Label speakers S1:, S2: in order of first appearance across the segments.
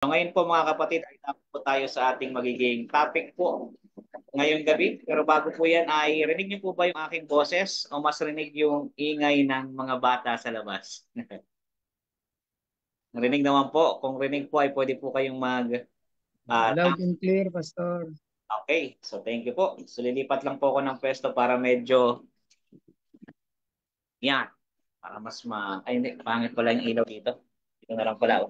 S1: So ngayon po mga kapatid, ay tapos po tayo sa ating magiging topic po ngayong gabi. Pero bago po yan, ay rinig niyo po ba yung aking boses o mas rinig yung ingay ng mga bata sa labas? Rinig naman po. Kung rinig po ay pwede po kayong
S2: Loud and clear, Pastor.
S1: okay, so thank you po. So lilipat lang po ako ng pwesto para medyo yan. Para mas ay hindi, pangit pala yung ilaw dito. Dito na lang pala.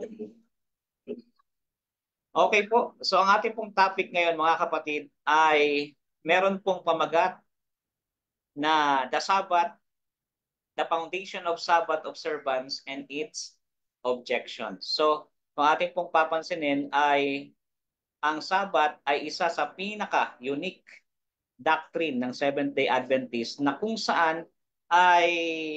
S1: Okay po. So ang ating pong topic ngayon mga kapatid ay meron pong pamagat na the Sabbath, the foundation of Sabbath observance and its objections. So, kung ating pong papansinin ay ang Sabbath ay isa sa pinaka-unique doctrine ng Seventh-day Adventist na kung saan ay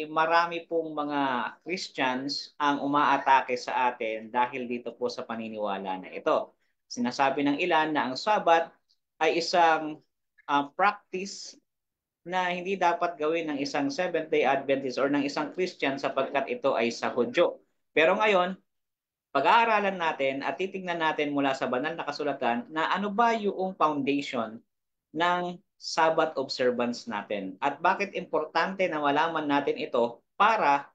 S1: marami pong mga Christians ang umaatake sa atin dahil dito po sa paniniwala na ito. Sinasabi ng ilan na ang Sabbath ay isang practice na hindi dapat gawin ng isang Seventh-day Adventist or ng isang Christian sapagkat ito ay sa Hudyo. Pero ngayon, pag-aaralan natin at titingnan natin mula sa banal na kasulatan na ano ba yung foundation ng Sabbath observance natin at bakit importante na malaman natin ito para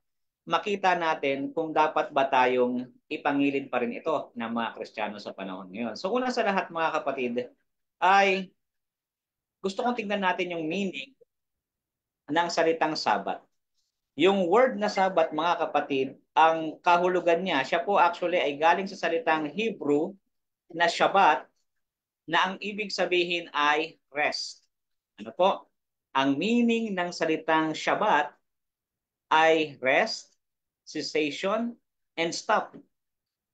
S1: makita natin kung dapat ba tayong ipangilin pa rin ito ng mga Kristiyano sa panahon ngayon. So una sa lahat mga kapatid ay gusto kong tingnan natin yung meaning ng salitang Sabat. Yung word na Sabat, mga kapatid, ang kahulugan niya, siya po actually ay galing sa salitang Hebrew na Shabbat na ang ibig sabihin ay rest. Ano po? Ang meaning ng salitang Shabbat ay rest, cessation, and stop.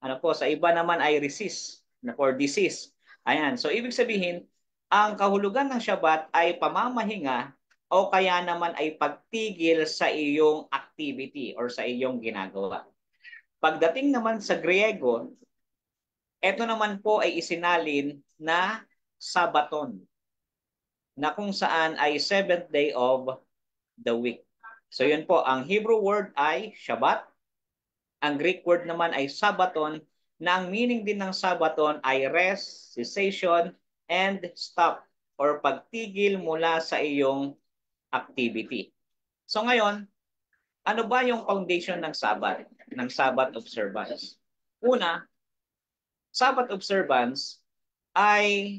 S1: Ano po? Sa iba naman ay resist or disease. Ayan. So, ibig sabihin, ang kahulugan ng Shabbat ay pamamahinga o kaya naman ay pagtigil sa iyong activity or sa iyong ginagawa. Pagdating naman sa Griego, ito naman po ay isinalin na Sabaton, na kung saan ay seventh day of the week. So yun po, ang Hebrew word ay Shabbat, ang Greek word naman ay Sabaton, na ang meaning din ng Sabaton ay rest, cessation, and stop or pagtigil mula sa iyong activity. So ngayon, ano ba yung foundation ng Sabbath, ng Sabbath observance? Una, Sabbath observance ay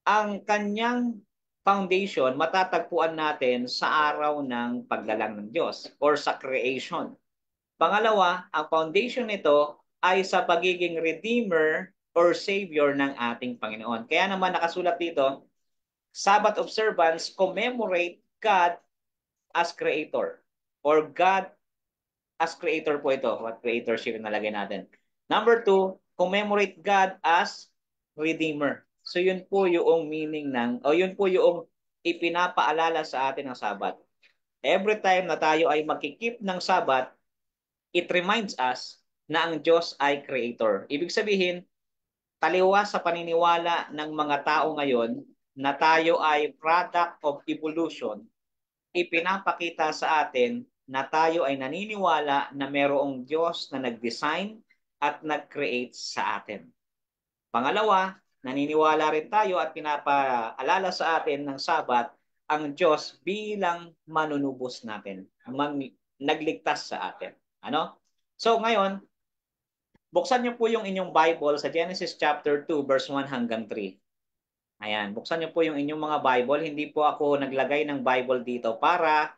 S1: ang kanyang foundation matatagpuan natin sa araw ng paglalang ng Diyos or sa creation. Pangalawa, ang foundation nito ay sa pagiging redeemer or savior ng ating Panginoon. Kaya naman nakasulat dito, Sabbath observance commemorate God as creator or God as creator po ito. What creatorship nalagay natin. Number two, commemorate God as redeemer. So yun po yung meaning yun po yung ipinapaalala sa atin ng Sabbath. Every time na tayo ay magkikip ng Sabbath, it reminds us na ang Diyos ay creator. Ibig sabihin, taliwas sa paniniwala ng mga tao ngayon na tayo ay product of evolution, ipinapakita sa atin na tayo ay naniniwala na mayroong Diyos na nag-design at nag-create sa atin. Pangalawa, naniniwala rin tayo at pinapaalala sa atin ng Sabat ang Diyos bilang manunubos natin, nagligtas sa atin. Ano? So ngayon, buksan niyo po yung inyong Bible sa Genesis chapter 2 verse 1 hanggang 3. Ayan, buksan niyo po yung inyong mga Bible. Hindi po ako naglagay ng Bible dito para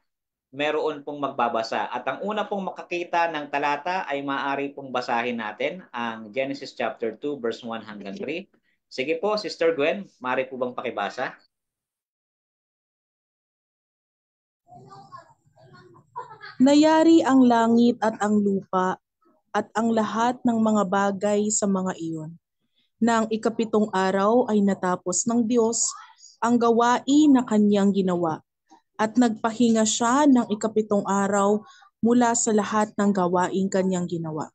S1: meron pong magbabasa. At ang una pong makakita ng talata ay maaari pong basahin natin ang Genesis chapter 2 verse 1 hanggang 3. Sige po, Sister Gwen, maaari po bang pakibasa?
S3: Nayari ang langit at ang lupa at ang lahat ng mga bagay sa mga iyon. Nang ikapitong araw ay natapos ng Diyos ang gawain na kanyang ginawa at nagpahinga siya ng ikapitong araw mula sa lahat ng gawain kanyang ginawa.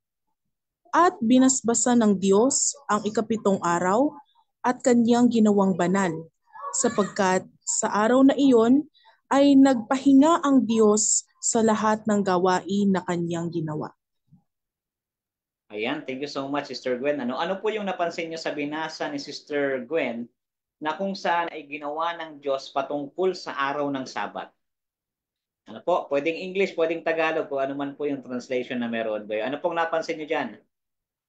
S3: At binasbasa ng Diyos ang ikapitong araw at kanyang ginawang banal, sapagkat sa araw na iyon ay nagpahinga ang Diyos sa lahat ng gawain na kanyang ginawa.
S1: Ayan, thank you so much, Sister Gwen. Ano po yung napansin niyo sa binasa ni Sister Gwen na kung saan ay ginawa ng Diyos patungkol sa araw ng Sabat? Ano po? Pwedeng English, pwedeng Tagalog, kung ano man po yung translation na meron kayo. Ano pong napansin niyo dyan?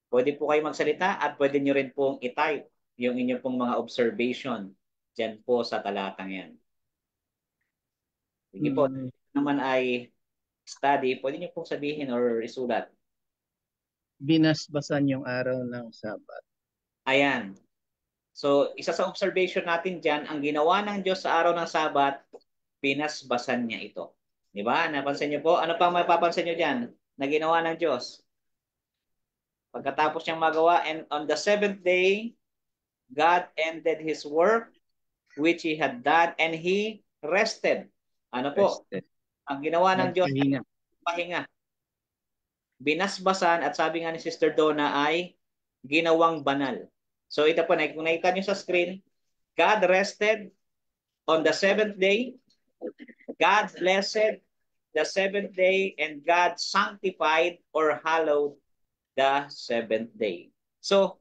S1: Pwede po kayo magsalita at pwede niyo rin pong i-type yung inyong pong mga observation dyan po sa talatang yan. Sige po,
S2: Mm,
S1: naman ay study, pwede niyo pong sabihin or isulat.
S2: Binasbasan yung araw ng Sabat.
S1: Ayan. So, isa sa observation natin dyan, ang ginawa ng Diyos sa araw ng Sabat, pinasbasan niya ito. Di ba? Napansin niyo po? Ano pa mapapansin niyo dyan na ginawa ng Diyos? Pagkatapos niyang magawa, and on the seventh day, God ended His work which He had done and He rested. Ano po?
S2: Rested.
S1: Ang ginawa ng Diyos ay
S2: Nagpahinga.
S1: pahinga. Binasbasan at sabi nga ni Sister Donna ay ginawang banal. So ito po, kung nakita niyo sa screen, God rested on the seventh day. God blessed the seventh day and God sanctified or hallowed the seventh day. So,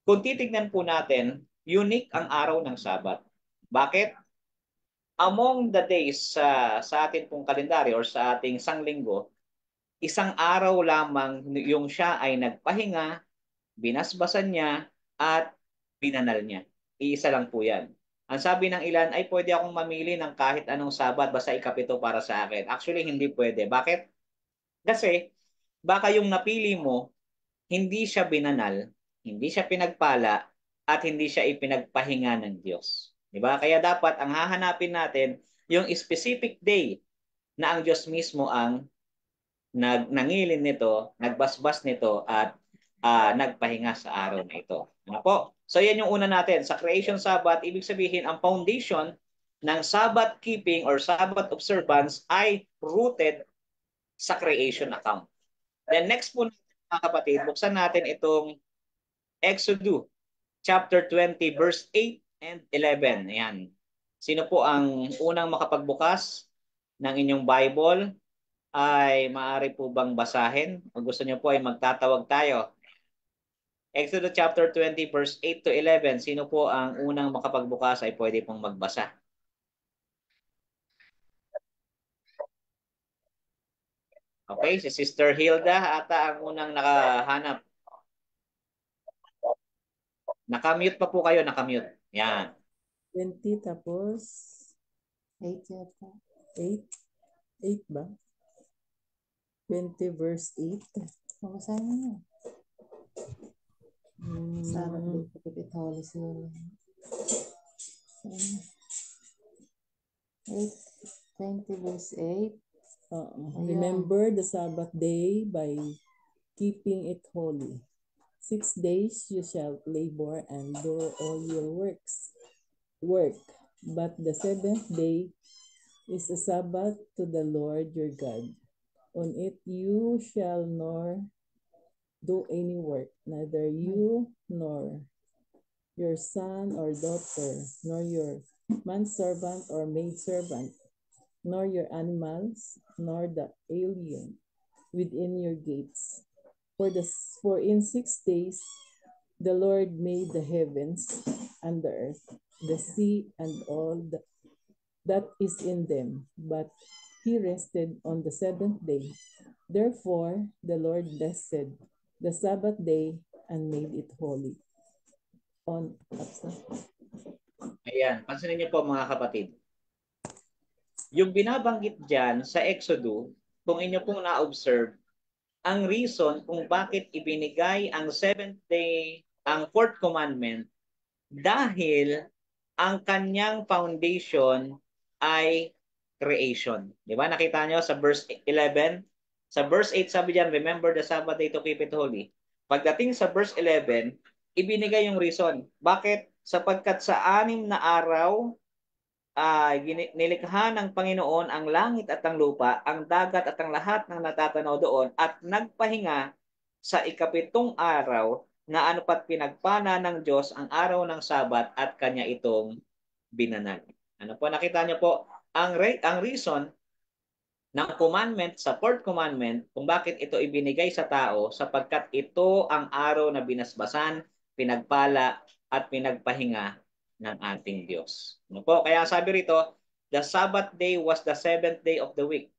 S1: kung titignan po natin, unique ang araw ng Sabat. Bakit? Among the days sa ating pong kalendaryo or sa ating sanglinggo, isang araw lamang yung siya ay nagpahinga, binasbasan niya, at binanal niya. Iisa lang po yan. Ang sabi ng ilan ay pwede akong mamili ng kahit anong Sabat basta ikapito para sa akin. Actually, hindi pwede. Bakit? Kasi baka yung napili mo, hindi siya binanal, hindi siya pinagpala, at hindi siya ipinagpahinga ng Diyos. Di ba? Kaya dapat ang hahanapin natin yung specific day na ang Diyos mismo ang nangilin nito, nagbasbas nito, at nagpahinga sa araw na ito. Ano po? So yan yung una natin. Sa creation Sabbath, ibig sabihin ang foundation ng Sabbath keeping or Sabbath observance ay rooted sa creation account. Then next po mga kapatid, buksan natin itong Exodus chapter 20 verse 8 and 11. Ayan. Sino po ang unang makapagbukas ng inyong Bible? Ay maaari po bang basahin? Kung gusto niyo po ay magtatawag tayo. Exodus chapter 20 verse 8 to 11. Sino po ang unang makapagbukas ay pwede pong magbasa. Okay, si Sister Hilda ata ang unang nakahanap. Nakamute pa po kayo, nakamute. Yan.
S4: 20 tapos 8 yata. 8? 8 ba? 20 verse 8. Mabasahin mo na. Sarap din ko pipit holy siguro. 8, 20 verse 8. Remember the Sabbath day by keeping it holy. 6 days you shall labor and do all your work. But the seventh day is a Sabbath to the Lord your God. On it you shall nor do any work, neither you nor your son or daughter, nor your manservant or maidservant, nor your animals, nor the alien within your gates. For in 6 days the Lord made the heavens and the earth, the sea, and all that is in them. But he rested on the seventh day. Therefore the Lord blessed the Sabbath day and made it holy.
S1: Ayan, pansinin niyo po mga kapatid. Yung binabanggit dyan sa Exodus, kung inyo pong na-observe, ang reason kung bakit ibinigay ang seventh day, ang fourth commandment, dahil ang kanyang foundation ay creation. Di ba? Nakita nyo sa verse 11? Sa verse 8 sabi diyan, remember the Sabbath day to keep it holy. Pagdating sa verse 11, ibinigay yung reason. Bakit? Sapagkat sa 6 na araw, nilikha ng Panginoon ang langit at ang lupa, ang dagat at ang lahat ng natatanaw doon, at nagpahinga sa ikapitong araw na anupat pinagpana ng Diyos ang araw ng Sabat at kanya itong binanal. Ano po, nakita niyo po, ang reason ng commandment sa fourth commandment kung bakit ito ibinigay sa tao sapagkat ito ang araw na binasbasan, pinagpala at pinagpahinga ng ating Diyos. Ano po? Kaya sabi rito, the Sabbath day was the seventh day of the week,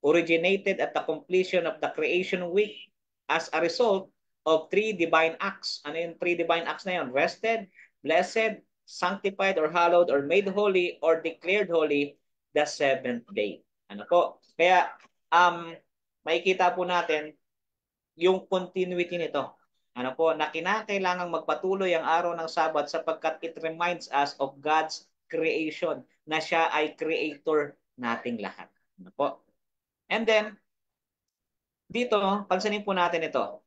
S1: originated at the completion of the creation week as a result of three divine acts. Ano yung three divine acts na yun? Rested, blessed, sanctified or hallowed or made holy or declared holy the seventh day. Ano po? Kaya makikita po natin yung continuity nito. Ano po? Na kinakailangang magpatuloy ang araw ng Sabat sapagkat it reminds us of God's creation na siya ay creator nating lahat. Ano po? And then, dito, pansinin po natin ito.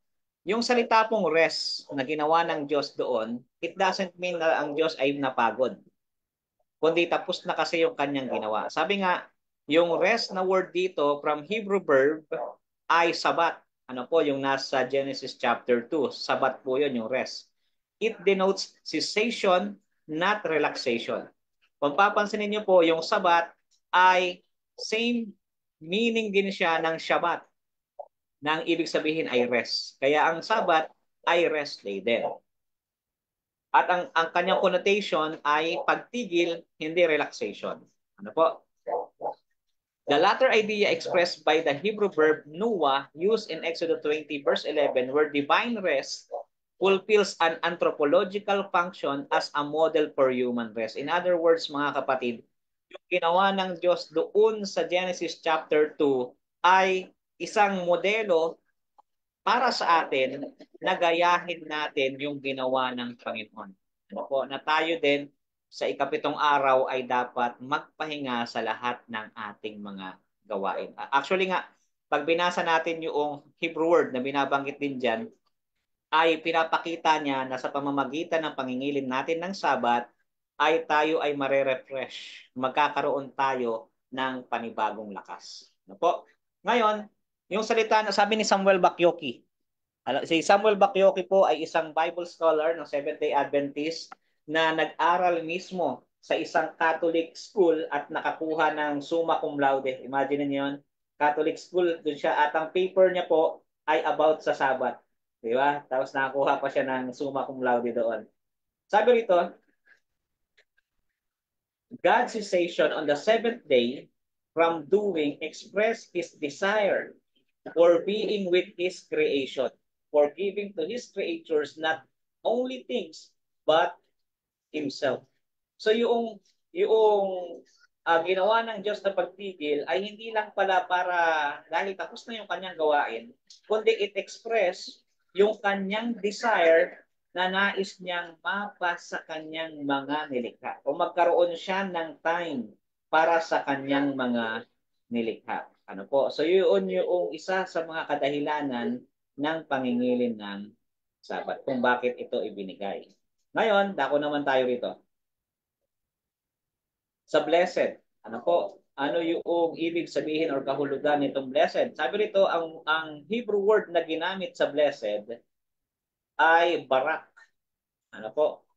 S1: Yung salita pong rest na ginawa ng Diyos doon, it doesn't mean na ang Diyos ay napagod. Kundi tapos na kasi yung kanyang ginawa. Sabi nga, yung rest na word dito from Hebrew verb ay sabat. Ano po yung nasa Genesis chapter 2? Sabat po yun, yung rest. It denotes cessation, not relaxation. Kung papansinin niyo po, yung sabat ay same meaning din siya ng Shabbat. Na ang ibig sabihin ay rest. Kaya ang Sabat ay rest day din. At ang kanyang connotation ay pagtigil, hindi relaxation. Ano po? The latter idea expressed by the Hebrew verb nuwa used in Exodus 20 verse 11 where divine rest fulfills an anthropological function as a model for human rest. In other words, mga kapatid, yung ginawa ng Diyos doon sa Genesis chapter 2 ay isang modelo para sa atin na gayahin natin yung ginawa ng Panginoon. Ano po, na tayo din sa ikapitong araw ay dapat magpahinga sa lahat ng ating mga gawain. Actually nga, pag binasa natin yung Hebrew word na binabanggit din dyan, ay pinapakita niya na sa pamamagitan ng pangingilin natin ng Sabat, ay tayo ay marerefresh. Magkakaroon tayo ng panibagong lakas. Ano po? Ngayon, yung salita na sabi ni Samuel Bakyoki. Si Samuel Bakyoki po ay isang Bible scholar ng Seventh-day Adventist na nag-aral mismo sa isang Catholic school at nakakuha ng summa cum laude. Imagine niyo yun. Catholic school, doon siya. At ang paper niya po ay about sa Sabat. Di ba? Tapos nakakuha pa siya ng summa cum laude doon. Sabi rito, God's cessation on the seventh day from doing expressed his desire for being with his creation, for giving to his creatures not only things, but himself. So yung ginawa ng Diyos na pagtigil ay hindi lang pala para dahil tapos na yung kanyang gawain, kundi it express yung kanyang desire na nais niyang mapa sa kanyang mga nilikha. O magkaroon siya ng time para sa kanyang mga nilikha. Ano po? So yun yung isa sa mga kadahilanan ng pangingilin ng Sabat kung bakit ito ibinigay. Ngayon, dako naman tayo rito. Sa blessed, ano po? Ano yung ibig sabihin or kahulugan nitong blessed? Sabi rito, ang Hebrew word na ginamit sa blessed ay barak. Ano po?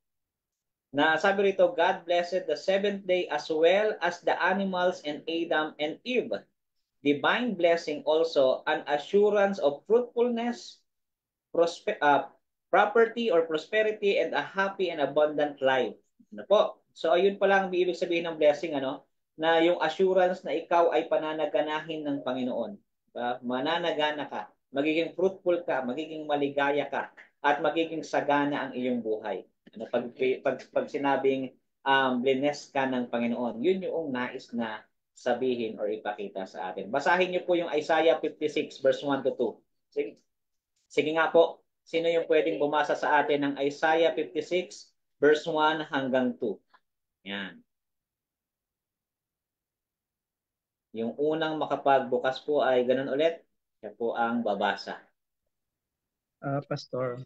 S1: Na sabi rito, God blessed the seventh day as well as the animals and Adam and Eve. Divine blessing also an assurance of fruitfulness, property or prosperity, and a happy and abundant life. Ano po? So ayun pa lang ibig sabihin ng blessing, ano? Na yung assurance na ikaw ay pananaganahin ng Panginoon. Mananagana ka, magiging fruitful ka, magiging maligaya ka, at magiging sagana ang iyong buhay. Ano, pag sinabing blessed ka ng Panginoon, yun yung nais na sabihin or ipakita sa atin. Basahin niyo po yung Isaiah 56 verse 1 to 2. Sige nga po, sino yung pwedeng bumasa sa atin ng Isaiah 56 verse 1 hanggang 2? Yan. Yung unang makapagbukas po ay ganun ulit. Siya po ang babasa.
S2: Pastor.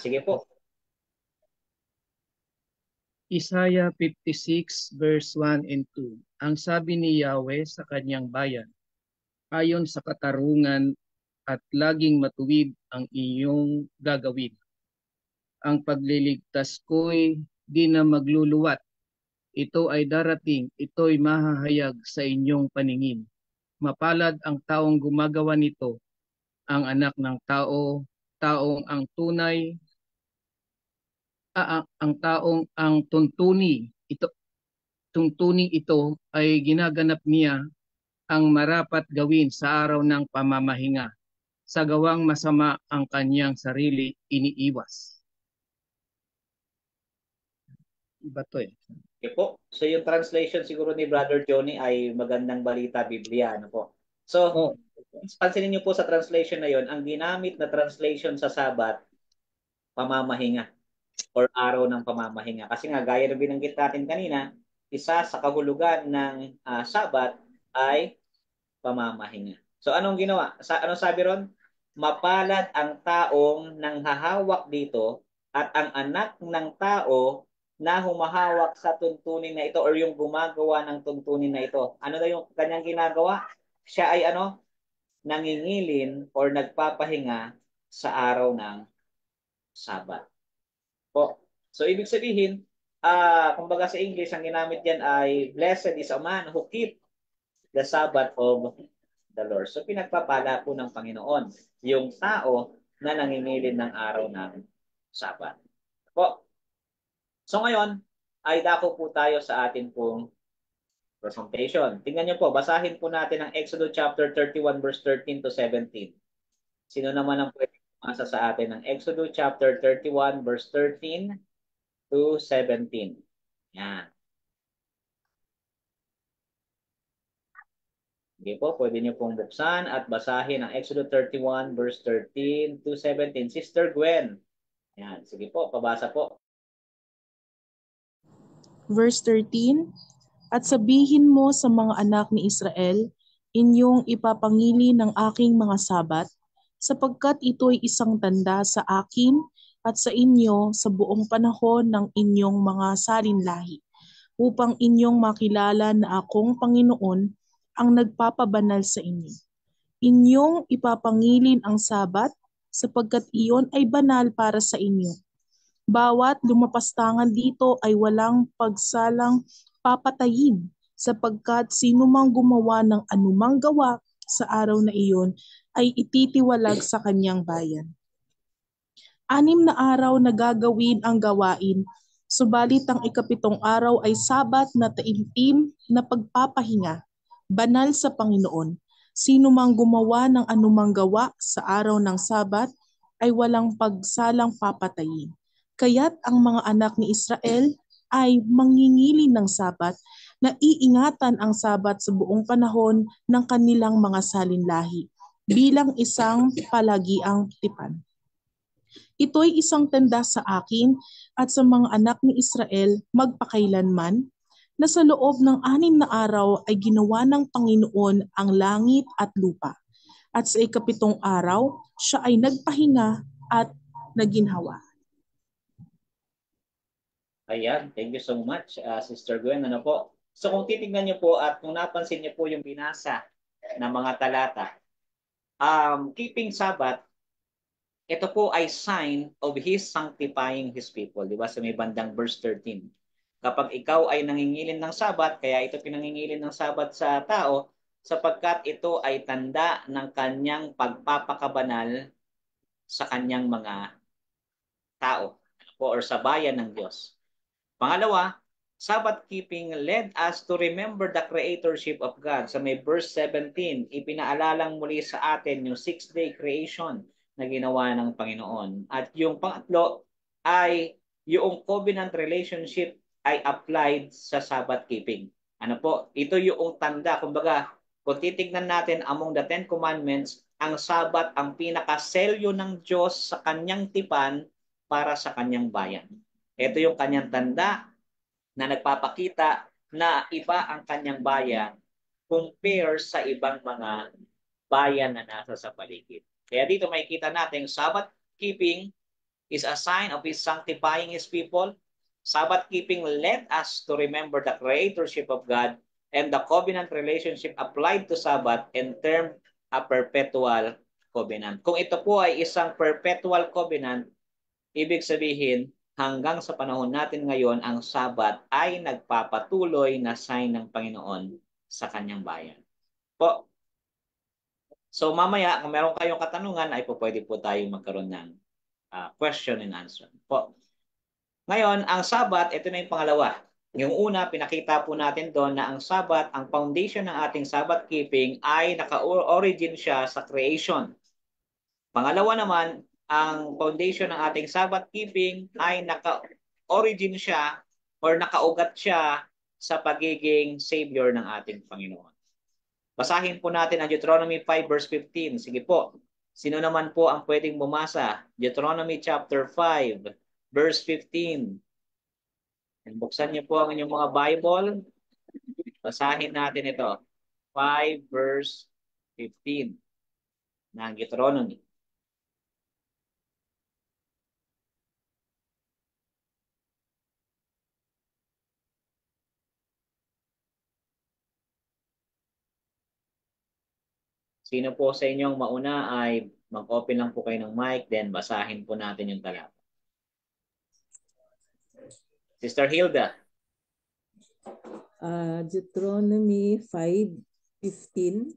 S1: Sige po.
S2: Isaiah 56 verse 1 and 2. Ang sabi ni Yahweh sa kanyang bayan, ayon sa katarungan at laging matuwid ang iyong gagawin. Ang pagliligtas ko'y di na magluluwat. Ito ay darating, ito'y mahahayag sa inyong paningin. Mapalad ang taong gumagawa nito, ang anak ng tao, taong ang tunay, ang taong ang tuntuning ito ay ginaganap niya ang marapat gawin sa araw ng pamamahinga. Sa gawang masama ang kanyang sarili iniiwas. Iba to eh.
S1: Okay po. So yung translation siguro ni Brother Johnny ay Magandang Balita Biblia. Ano po? So, pansinin niyo po sa translation na yon, ang ginamit na translation sa Sabat, pamamahinga or araw ng pamamahinga. Kasi nga, gaya ng binanggit natin kanina, isa sa kahulugan ng Sabat ay pamamahinga. So anong ginawa? Anong sabi ron? Mapalad ang taong nanghahawak dito at ang anak ng tao na humahawak sa tuntunin na ito or yung gumagawa ng tuntunin na ito. Ano na yung kanyang ginagawa? Siya ay nangingilin or nagpapahinga sa araw ng Sabat. Po. So ibig sabihin, kumbaga sa English, ang ginamit diyan ay blessed is a man who keep the Sabbath of the Lord. So pinagpapala po ng Panginoon yung tao na nangingilin ng araw ng Sabat. Po. So ngayon, ay dako po tayo sa atin pong presentation. Tingnan niyo po, basahin po natin ang Exodus chapter 31 verse 13 to 17. Sino naman ang pwede masa sa atin ng Exodus chapter 31 verse 13 to 17? Yan. Sige po, pwede niyo pong buksan at basahin ang Exodus 31 verse 13 to 17. Sister Gwen. Yan, sige po, pabasa po.
S3: Verse 13, At sabihin mo sa mga anak ni Israel, inyong ipapangili ng aking mga sabat, sapagkat ito'y isang tanda sa akin at sa inyo sa buong panahon ng inyong mga salinlahi, upang inyong makilala na akong Panginoon ang nagpapabanal sa inyo. Inyong ipapangilin ang sabat, sapagkat iyon ay banal para sa inyo. Bawat lumapastangan dito ay walang pagsalang papatayin, sapagkat sino mang gumawa ng anumang gawa sa araw na iyon ay ititiwalag sa kanyang bayan. 6 na araw na gagawin ang gawain, subalit ang 7 araw ay Sabat na taimtim na pagpapahinga, banal sa Panginoon. Sino mang gumawa ng anumang gawa sa araw ng Sabat ay walang pagsalang papatayin. Kaya't ang mga anak ni Israel ay mangingilin ng Sabat na iingatan ang Sabat sa buong panahon ng kanilang mga salinlahi bilang isang palagiang tipan. Ito'y isang tanda sa akin at sa mga anak ni Israel magpakailanman na sa loob ng 6 na araw ay ginawa ng Panginoon ang langit at lupa. At sa 7 araw, siya ay nagpahinga at naginhawa.
S1: Ayan, thank you so much, Sister Gwen. Ano po? So kung titignan niyo po at kung napansin niyo po yung binasa ng mga talata, keeping Sabbath, ito po ay sign of His sanctifying His people. Di ba? Sa may bandang verse 13. Kapag ikaw ay nangingilin ng Sabat, kaya ito pinangingilin ng Sabat sa tao, sapagkat ito ay tanda ng kanyang pagpapakabanal sa kanyang mga tao or sa bayan ng Diyos. Pangalawa, Sabbath keeping led us to remember the creatorship of God. Sa may verse 17, ipinaalalang muli sa atin yung 6-day creation na ginawa ng Panginoon. At yung pangatlo ay yung covenant relationship ay applied sa Sabbath keeping. Ano po? Ito yung tanda. Kumbaga, kung titignan natin among the 10 commandments, ang Sabbath ang pinakaselyo ng Diyos sa kanyang tipan para sa kanyang bayan. Ito yung kanyang tanda na nagpapakita na iba ang kanyang bayan compare sa ibang mga bayan na nasa sa paligid. Kaya dito makikita natin, Sabbath keeping is a sign of His sanctifying His people. Sabbath keeping led us to remember the creatorship of God, and the covenant relationship applied to Sabbath and termed a perpetual covenant. Kung ito po ay isang perpetual covenant, ibig sabihin, hanggang sa panahon natin ngayon, ang Sabat ay nagpapatuloy na sign ng Panginoon sa kanyang bayan. Po, So mamaya, kung meron kayong katanungan, ay pwede po tayong magkaroon ng question and answer po. Ngayon, ang Sabat, ito na yung pangalawa. Yung una, pinakita po natin doon na ang Sabat, ang foundation ng ating Sabbath keeping ay naka-origin siya sa creation. Pangalawa naman, ang foundation ng ating Sabbath keeping ay naka-origin siya or nakaugat siya sa pagiging Savior ng ating Panginoon. Basahin po natin ang Deuteronomy 5 verse 15. Sige po. Sino naman po ang pwedeng bumasa? Deuteronomy chapter 5 verse 15. Buksan niyo po ang inyong mga Bible. Basahin natin ito. 5 verse 15 ng Deuteronomy. Sino po sa inyong mauna ay mag-open lang po kayo ng mic, then basahin po natin yung talata. Sister Hilda.
S4: Deuteronomy 5:15.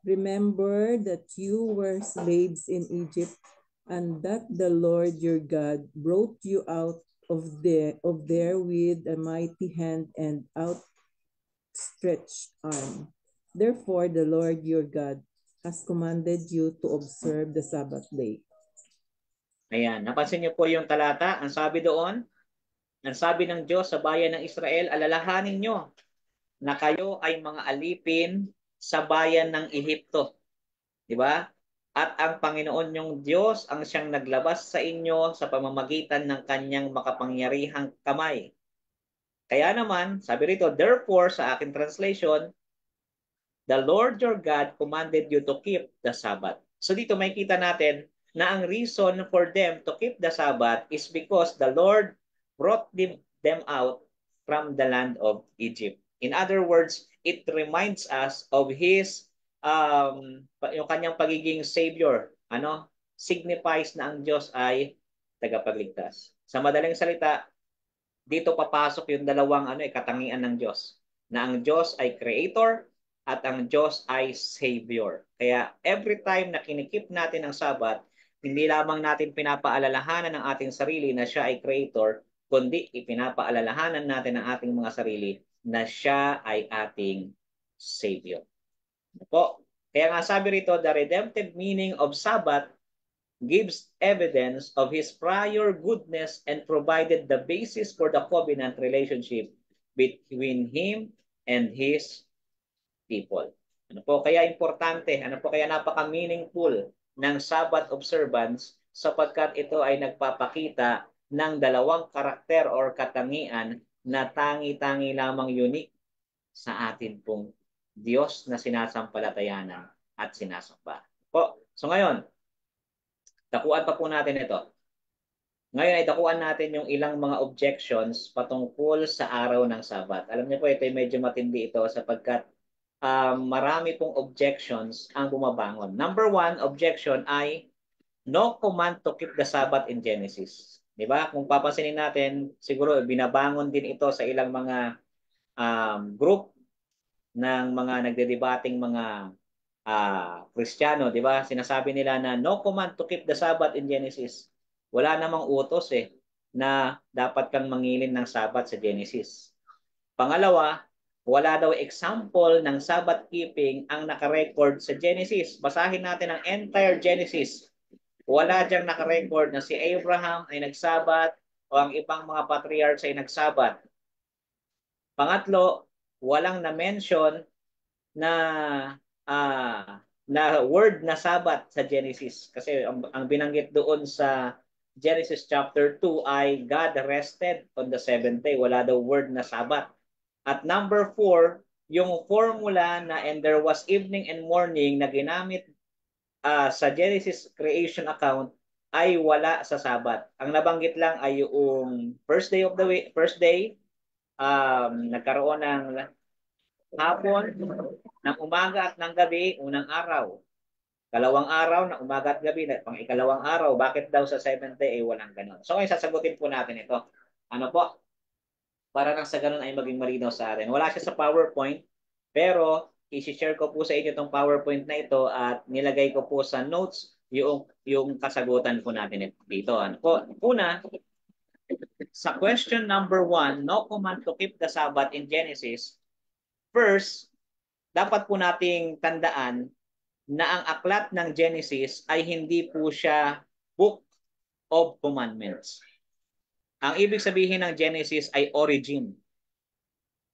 S4: Remember that you were slaves in Egypt, and that the Lord your God brought you out of there with a mighty hand and outstretched arm. Therefore, the Lord your God has commanded you to observe the Sabbath day.
S1: Ayan, napansin niyo po yung talata. Ang sabi doon, ang sabi ng Diyos sa bayan ng Israel, alalahanin niyo na kayo ay mga alipin sa bayan ng Ehipto. Di ba? At ang Panginoon yung Diyos ang siyang naglabas sa inyo sa pamamagitan ng kanyang makapangyarihang kamay. Kaya naman, sabi rito, therefore, sa aking translation, the Lord your God commanded you to keep the Sabbath. So dito may kita natin na ang reason for them to keep the Sabbath is because the Lord brought them out from the land of Egypt. In other words, it reminds us of His yung kanyang pagiging Savior. Signifies na ang Diyos ay tagapagligtas. Sa madaling salita, dito papasok yung dalawang katangian ng Diyos. Na ang Diyos ay Creator at ang Diyos ay Savior. Kaya every time na kinikip natin ang Sabat, hindi lamang natin pinapaalalahanan ng ating sarili na siya ay Creator, kundi ipinapaalalahanan natin ang ating mga sarili na siya ay ating Savior. Po. Kaya nga sabi rito, the redemptive meaning of Sabbath gives evidence of His prior goodness and provided the basis for the covenant relationship between Him and His people. Ano po kaya importante? Ano po kaya napaka-meaningful ng Sabbath observance sapagkat ito ay nagpapakita ng dalawang karakter or katangian na tangi-tangi lamang unique sa atin pong Diyos na sinasampalatayanan at sinasamba. Po. So ngayon, dakuan pa po natin ito. Ngayon ay dakuan natin yung ilang mga objections patungkol sa araw ng Sabat. Alam niyo po, ito ay medyo matindi ito sapagkat marami pong objections ang bumabangon. Number one, objection ay no command to keep the Sabbath in Genesis. Di ba? Kung papansinin natin, siguro binabangon din ito sa ilang mga group ng mga nagdedebating mga Kristiyano, di ba? Sinasabi nila na no command to keep the Sabbath in Genesis. Wala namang utos na dapat kang mangilin ng Sabbath sa Genesis. Pangalawa, wala daw example ng Sabbath keeping ang nakarecord sa Genesis. Basahin natin ang entire Genesis. Wala diyang nakarecord na si Abraham ay nagsabat o ang ibang mga patriarchs ay nagsabat. Pangatlo, walang na-mention na na word na Sabat sa Genesis. Kasi ang binanggit doon sa Genesis chapter 2 ay God rested on the seventh day. Wala daw word na Sabat. At number 4, yung formula na and there was evening and morning na ginamit sa Genesis creation account ay wala sa Sabat. Ang nabanggit lang ay yung first day of the week, first day, nagkaroon ng hapon, ng umaga at ng gabi, unang araw. Kalawang araw, ng umaga at gabi, pang ikalawang araw. Bakit daw sa 7th day ay walang ganun? So ngayon, sasagutin po natin ito. Ano po? Para nang sa ganun ay maging malinaw sa atin. Wala siya sa PowerPoint, pero i-share ko po sa inyo itong PowerPoint na ito at nilagay ko po sa notes yung kasagutan po natin dito. Ano po? Una, sa question number 1, no command to keep the Sabbath in Genesis. First, dapat po nating tandaan na ang aklat ng Genesis ay hindi po siya book of commandments. Ang ibig sabihin ng Genesis ay origin.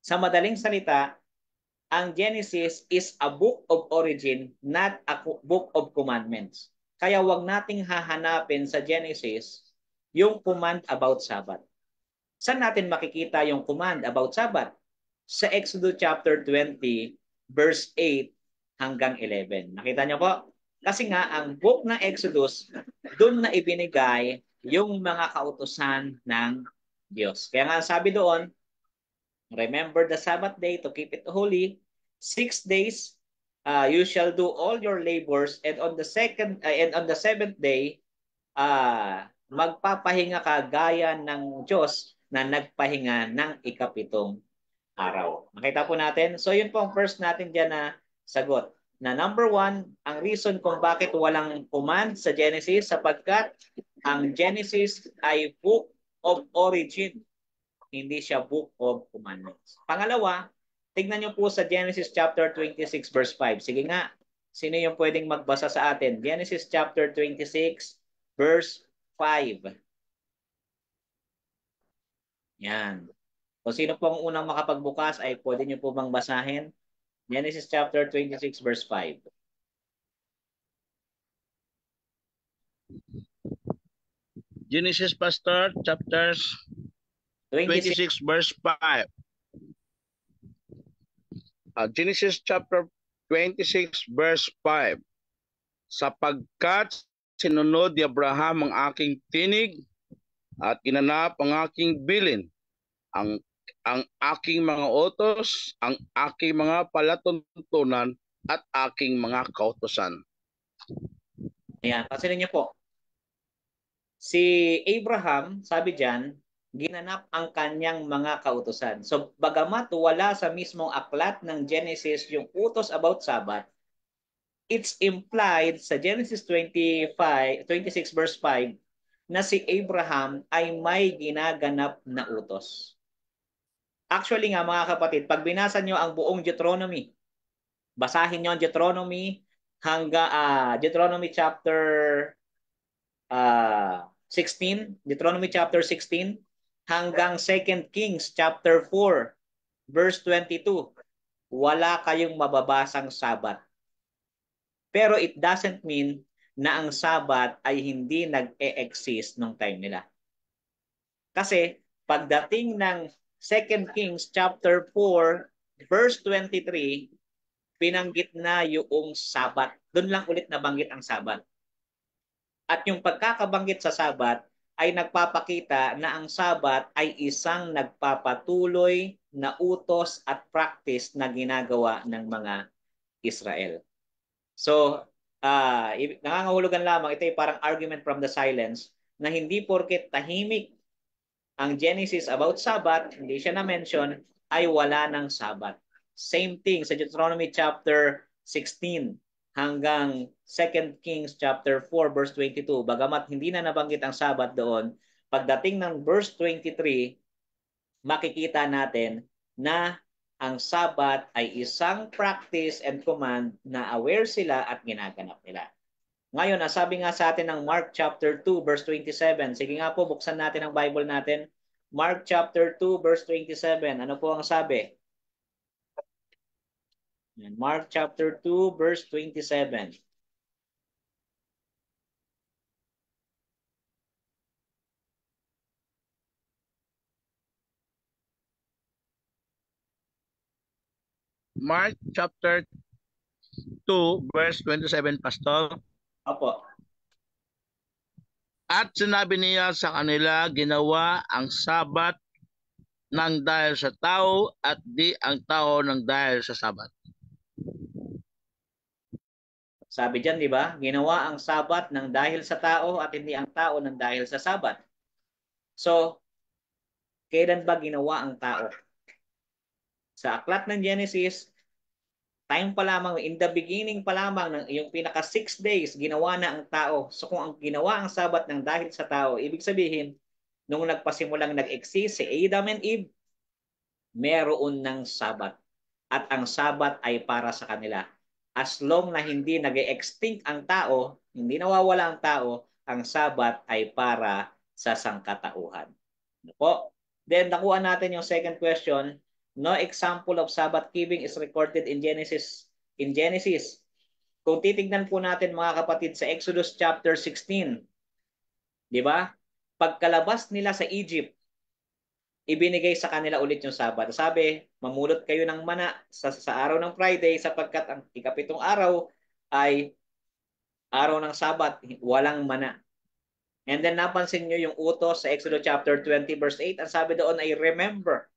S1: Sa madaling salita, ang Genesis is a book of origin, not a book of commandments. Kaya wag nating hahanapin sa Genesis yung command about Sabbath. Saan natin makikita yung command about Sabbath? Sa Exodus chapter 20, verse 8 hanggang 11. Nakita niyo po? Kasi nga, ang book ng Exodus, doon na ibinigay yung mga kautusan ng Diyos. Kaya nga sabi doon, remember the Sabbath day to keep it holy. 6 days you shall do all your labors, and on the seventh day magpapahinga ka gaya ng Diyos na nagpahinga ng ikapitong araw. Makita po natin. So yun po ang first natin diyan na sagot. Na number 1, ang reason kung bakit walang command sa Genesis sapagkat ang Genesis ay book of origin. Hindi siya book of commandments. Pangalawa, tignan niyo po sa Genesis chapter 26 verse 5. Sige nga, sino yung pwedeng magbasa sa atin? Genesis chapter 26 verse 5. Yan. Kung sino po ang unang makapagbukas ay pwede niyo po bang basahin? Genesis chapter 26 verse 5.
S5: Genesis, Pastor, chapters 26 verse 5. Genesis chapter 26 verse 5. Sapagkat sinunod ni Abraham ang aking tinig at ginanap ang aking bilin, ang aking mga utos, ang aking mga palatuntunan at aking mga kautusan.
S1: Ayan, pansinin niyo po. Si Abraham, sabi diyan, ginanap ang kanyang mga kautusan. So, bagamat wala sa mismong aklat ng Genesis yung utos about Sabbath, it's implied sa Genesis 26 verse 5 na si Abraham ay may ginaganap na utos. Actually nga mga kapatid, pag binasa nyo ang buong Deuteronomy, basahin nyo ang Deuteronomy hanggang Deuteronomy chapter 16, Deuteronomy chapter 16 hanggang 2 Kings chapter 4 verse 22. Wala kayong mababasang Sabbath. Pero it doesn't mean na ang Sabbath ay hindi nag-e-exist nung time nila. Kasi pagdating ng 2 Kings chapter 4 verse 23, pinanggit na yung Sabbath. Doon lang ulit nabanggit ang Sabbath. At yung pagkakabanggit sa Sabbath ay nagpapakita na ang Sabbath ay isang nagpapatuloy na utos at practice na ginagawa ng mga Israel. So, nangangahulugan lamang, ito ay parang argument from the silence, na hindi porket tahimik ang Genesis about Sabbath, hindi siya na-mention, ay wala ng Sabbath. Same thing sa Deuteronomy chapter 16 hanggang 2 Kings chapter 4 verse 22. Bagamat hindi na nabanggit ang Sabbath doon, pagdating ng verse 23, makikita natin na ang Sabbath ay isang practice and command na aware sila at ginaganap nila. Ngayon, sabi nga sa atin ng Mark chapter 2 verse 27. Sige nga po, buksan natin ang Bible natin. Mark chapter 2 verse 27. Ano po ang sabi? Mark chapter 2 verse 27.
S5: Mark chapter 2 verse 27, Pastor.
S1: Opo.
S5: At sinabi niya sa kanila, ginawa ang Sabat ng dahil sa tao at di ang tao ng dahil sa Sabat.
S1: Sabi diyan, di ba? Ginawa ang Sabat ng dahil sa tao at hindi ang tao ng dahil sa Sabat. So, kailan ba ginawa ang tao? Sa aklat ng Genesis, time pa lamang, in the beginning pa lamang, ng yung pinaka 6 days, ginawa na ang tao. So kung ang ginawa ang Sabat ng dahil sa tao, ibig sabihin, nung nagpasimulang nag-exist si Adam and Eve, meron ng Sabat. At ang Sabat ay para sa kanila. As long na hindi nag-extinct ang tao, hindi nawawala ang tao, ang Sabat ay para sa sangkatauhan. Ano po? Then, nakuha natin yung second question. No example of Sabbath keeping is recorded in Genesis. In Genesis, kung titignan po natin mga kapatid sa Exodus chapter 16, di ba? Pagkalabas nila sa Egypt, ibinigay sa kanila ulit yung Sabat. Sabi, mamulot kayo ng mana sa araw ng Friday sapagkat ang ikapitong araw ay araw ng Sabat, walang mana. And then napansin nyo yung utos sa Exodus chapter 20 verse 8, ang sabi doon ay remember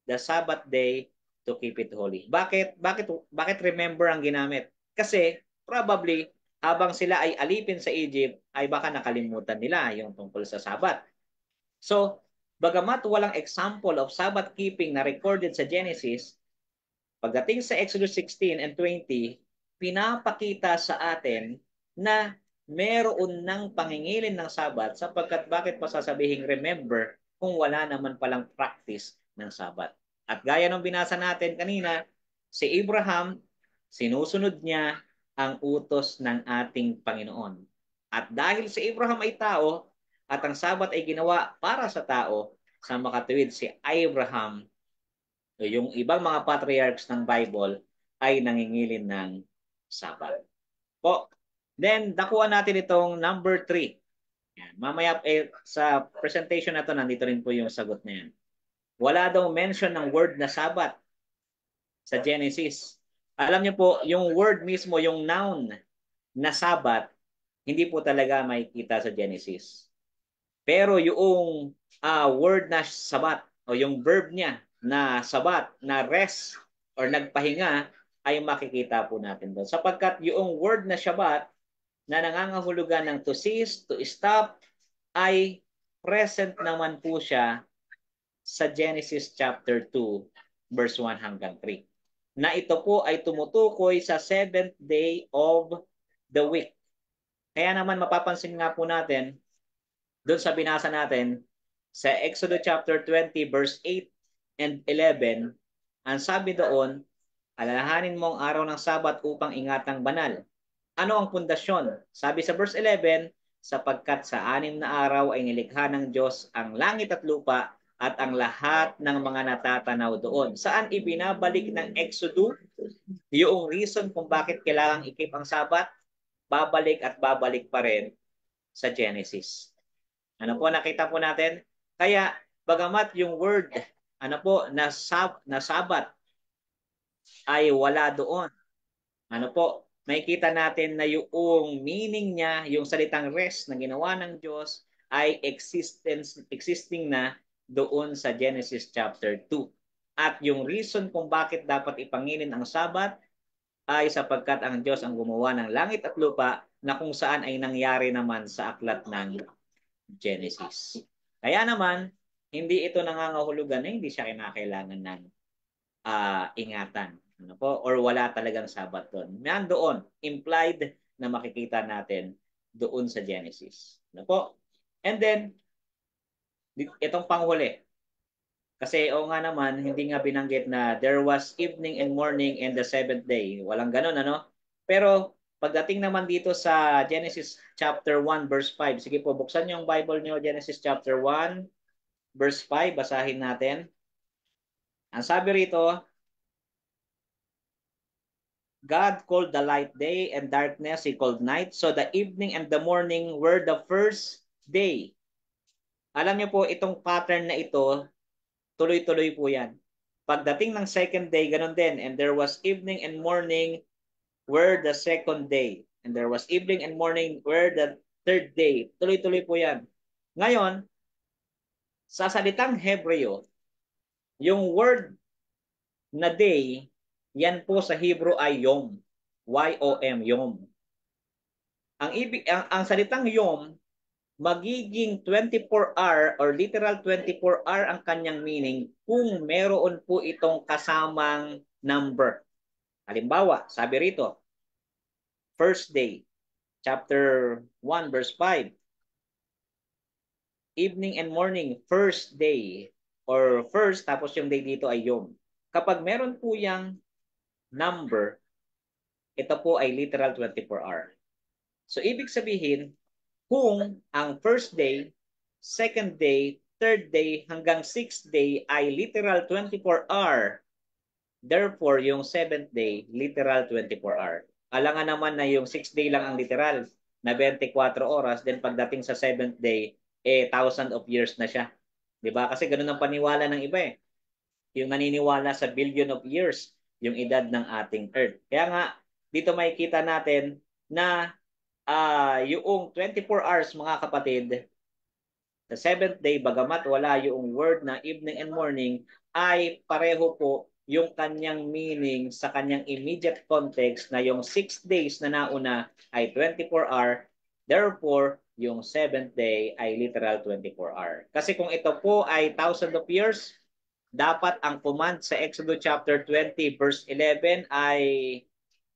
S1: the Sabbath day to keep it holy. Bakit remember ang ginamit? Kasi probably habang sila ay alipin sa Egypt ay baka nakalimutan nila yung tungkol sa Sabbath. So, bagamat walang example of Sabbath keeping na recorded sa Genesis, pagdating sa Exodus 16 and 20, pinapakita sa atin na meron ng pangingilin ng Sabbath sapagkat bakit pa sasabihing remember kung wala naman palang practice ng Sabbath. At gaya ng binasa natin kanina, si Abraham, sinusunod niya ang utos ng ating Panginoon. At dahil si Abraham ay tao, at ang Sabat ay ginawa para sa tao, sa makatuwid si Abraham, yung ibang mga patriarchs ng Bible ay nangingilin ng Sabat. Po. Then, nakuha natin itong number 3. Yan. Mamaya sa presentation na to, nandito rin po yung sagot na yan. Wala daw mention ng word na Sabat sa Genesis. Alam niyo po, yung word mismo, yung noun na Sabat, hindi po talaga makikita sa Genesis. Pero yung word na Sabat o yung verb niya na Sabat, na rest or nagpahinga, ay makikita po natin doon. Sapagkat yung word na Shabbat na nangangahulugan ng to cease, to stop, ay present naman po siya sa Genesis chapter 2, verse 1 hanggang 3. Na ito po ay tumutukoy sa 7th day of the week. Kaya naman mapapansin nga po natin, doon sa binasa natin, sa Exodus chapter 20, verse 8 and 11, ang sabi doon, alalahanin mo ang araw ng Sabat upang ingatang banal. Ano ang pundasyon? Sabi sa verse 11, sapagkat sa 6 na araw ay nilikha ng Diyos ang langit at lupa at ang lahat ng mga natatanaw doon. Saan ibinabalik ng Exodus yung reason kung bakit kailangang i-keep ang Sabat? Babalik at babalik pa rin sa Genesis. Ano po, nakita po natin? Kaya, bagamat yung word, na Sabat ay wala doon. Ano po, makikita natin na yung meaning niya, yung salitang rest na ginawa ng Diyos ay existing na doon sa Genesis chapter 2. At yung reason kung bakit dapat ipangilin ang Sabat ay sapagkat ang Diyos ang gumawa ng langit at lupa na kung saan ay nangyari naman sa aklat ng Genesis. Kaya naman, hindi ito nangangahulugan na hindi siya kinakailangan ng ingatan. Ano po? Or wala talagang Sabat doon. Doon, implied na makikita natin doon sa Genesis. Ano po? And then, itong panghuli. Kasi nga naman, hindi nga binanggit na there was evening and morning and the 7th day. Walang ganun, ano? Pero, pagdating naman dito sa Genesis chapter 1 verse 5. Sige po, buksan niyo yung Bible niyo, Genesis chapter 1 verse 5. Basahin natin. Ang sabi rito, God called the light day and darkness he called night. So the evening and the morning were the first day. Alam niyo po, itong pattern na ito, tuloy-tuloy po yan. Pagdating ng second day, ganun din. And there was evening and morning were the second day. And there was evening and morning were the third day. Tuloy-tuloy po yan. Ngayon, sa salitang Hebreo, yung word na day, yan po sa Hebrew ay Yom. Y-O-M, Yom. Ang salitang Yom, magiging 24-hour or literal 24-hour ang kanyang meaning kung meron po itong kasamang number. Halimbawa, sabi rito, first day, chapter 1, verse 5. Evening and morning, first day. Or first, tapos yung day dito ay yom. Kapag meron po yung number, ito po ay literal 24-hour. So, ibig sabihin, kung ang first day, second day, third day, hanggang sixth day ay literal 24-hour, therefore, yung seventh day, literal 24-hour. Alangan naman na yung sixth day lang ang literal, na 24 oras, then pagdating sa seventh day, thousand of years na siya. Diba? Kasi ganun ang paniwala ng iba eh. Yung naniniwala sa billion of years, yung edad ng ating Earth. Kaya nga, dito makikita natin na yung 24 hours, mga kapatid, sa seventh day, bagamat wala yung word na evening and morning, ay pareho po yung kanyang meaning sa kanyang immediate context na yung 6 days na nauna ay 24 hour. Therefore, yung seventh day ay literal 24 hour. Kasi kung ito po ay thousand of years, dapat ang command sa Exodus chapter 20 verse 11 ay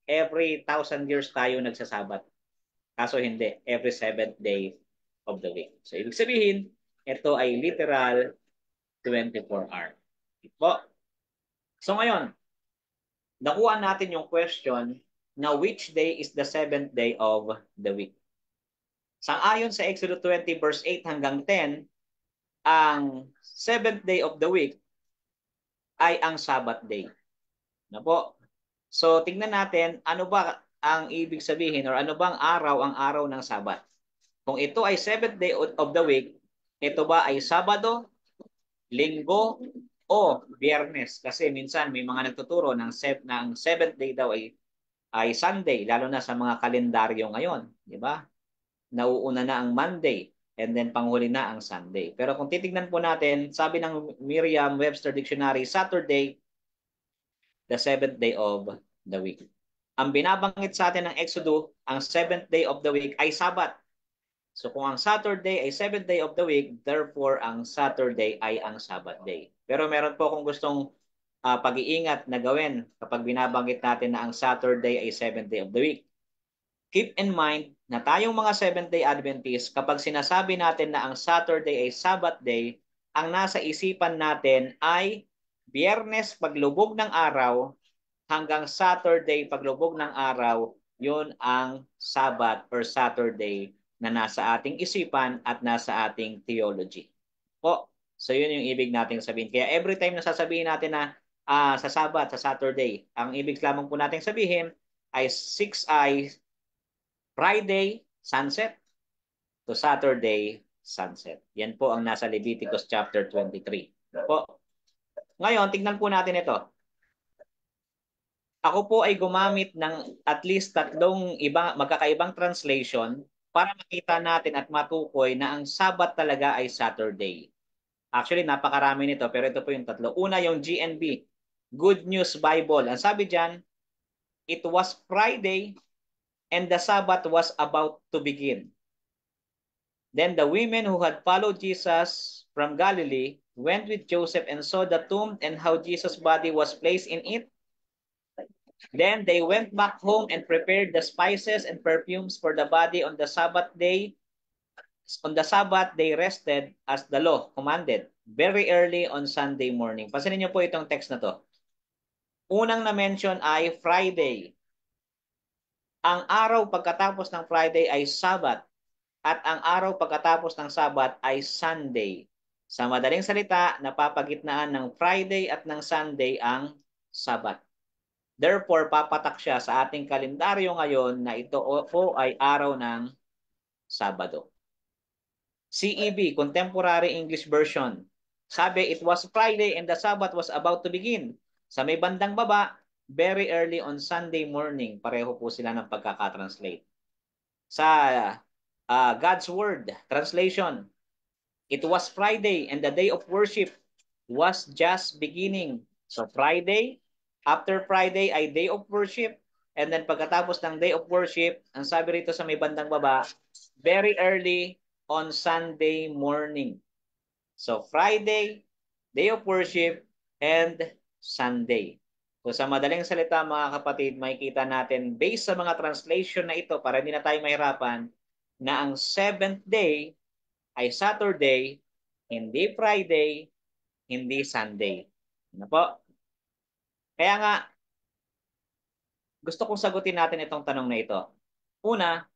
S1: every 1,000 years tayo nagsasabat. Kaso hindi, every seventh day of the week. So, ibig sabihin, ito ay literal 24 hour. Po. So, ngayon, nakuha natin yung question na which day is the seventh day of the week. Sang-ayon sa Exodus 20 verse 8 hanggang 10, ang seventh day of the week ay ang Sabbath day. Na po. So, tingnan natin ano ba ang ibig sabihin or ano bang araw ang araw ng Sabbath. Kung ito ay seventh day of the week, ito ba ay Sabado, Linggo, o Biyernes? Kasi minsan may mga nagtuturo ng seventh day daw ay Sunday, lalo na sa mga kalendaryo ngayon. Di ba? Nauuna na ang Monday and then panghuli na ang Sunday. Pero kung titignan po natin, sabi ng Merriam-Webster Dictionary, Saturday, the seventh day of the week. Ang binabanggit sa atin ng Exodus, ang seventh day of the week ay Sabbath. So kung ang Saturday ay seventh day of the week, therefore ang Saturday ay ang Sabbath day. Pero meron po akong gustong pag-iingat na gawin kapag binabanggit natin na ang Saturday ay seventh day of the week. Keep in mind na tayong mga Seventh-day Adventists, kapag sinasabi natin na ang Saturday ay Sabbath day, ang nasa isipan natin ay Biyernes paglubog ng araw hanggang Saturday paglubog ng araw, yun ang Sabbath or Saturday na nasa ating isipan at nasa ating theology. Po, so yun yung ibig nating sabihin. Kaya every time na sasabihin natin na sa Sabbath, sa Saturday, ang ibig lamang po nating sabihin ay Friday, sunset to Saturday, sunset. Yan po ang nasa Leviticus chapter 23. Po. Ngayon, tignan po natin ito. Ako po ay gumamit ng at least tatlong magkakaibang translation para makita natin at matukoy na ang Sabat talaga ay Saturday. Actually, napakarami nito, pero ito po yung tatlo. Una, yung GNB, Good News Bible. Ang sabi dyan, it was Friday and the Sabbath was about to begin. Then the women who had followed Jesus from Galilee went with Joseph and saw the tomb and how Jesus' body was placed in it. Then they went back home and prepared the spices and perfumes for the body on the Sabbath day. On the Sabbath, they rested as the law commanded, very early on Sunday morning. Pansinin niyo po itong text na to. Unang na-mention ay Friday. Ang araw pagkatapos ng Friday ay Sabbath. At ang araw pagkatapos ng Sabbath ay Sunday. Sa madaling salita, napapagitnaan ng Friday at ng Sunday ang Sabbath. Therefore, papatak siya sa ating kalendaryo ngayon na ito po ay araw ng Sabado. CEV, Contemporary English Version. Sabi, it was Friday and the Sabbath was about to begin. Sa may bandang baba, very early on Sunday morning. Pareho po sila ng pagkakatranslate. Sa God's Word, translation, it was Friday and the day of worship was just beginning. So Friday, after Friday ay day of worship, and then pagkatapos ng day of worship, ang sabi rito sa may bandang baba, very early on Sunday morning. So Friday, day of worship, and Sunday. So sa madaling salita mga kapatid, makikita natin based sa mga translation na ito para hindi na tayo mahirapan na ang 7th day ay Saturday, hindi Friday, hindi Sunday. Ano po? Kaya nga, gusto kong sagutin natin itong tanong na ito. Una,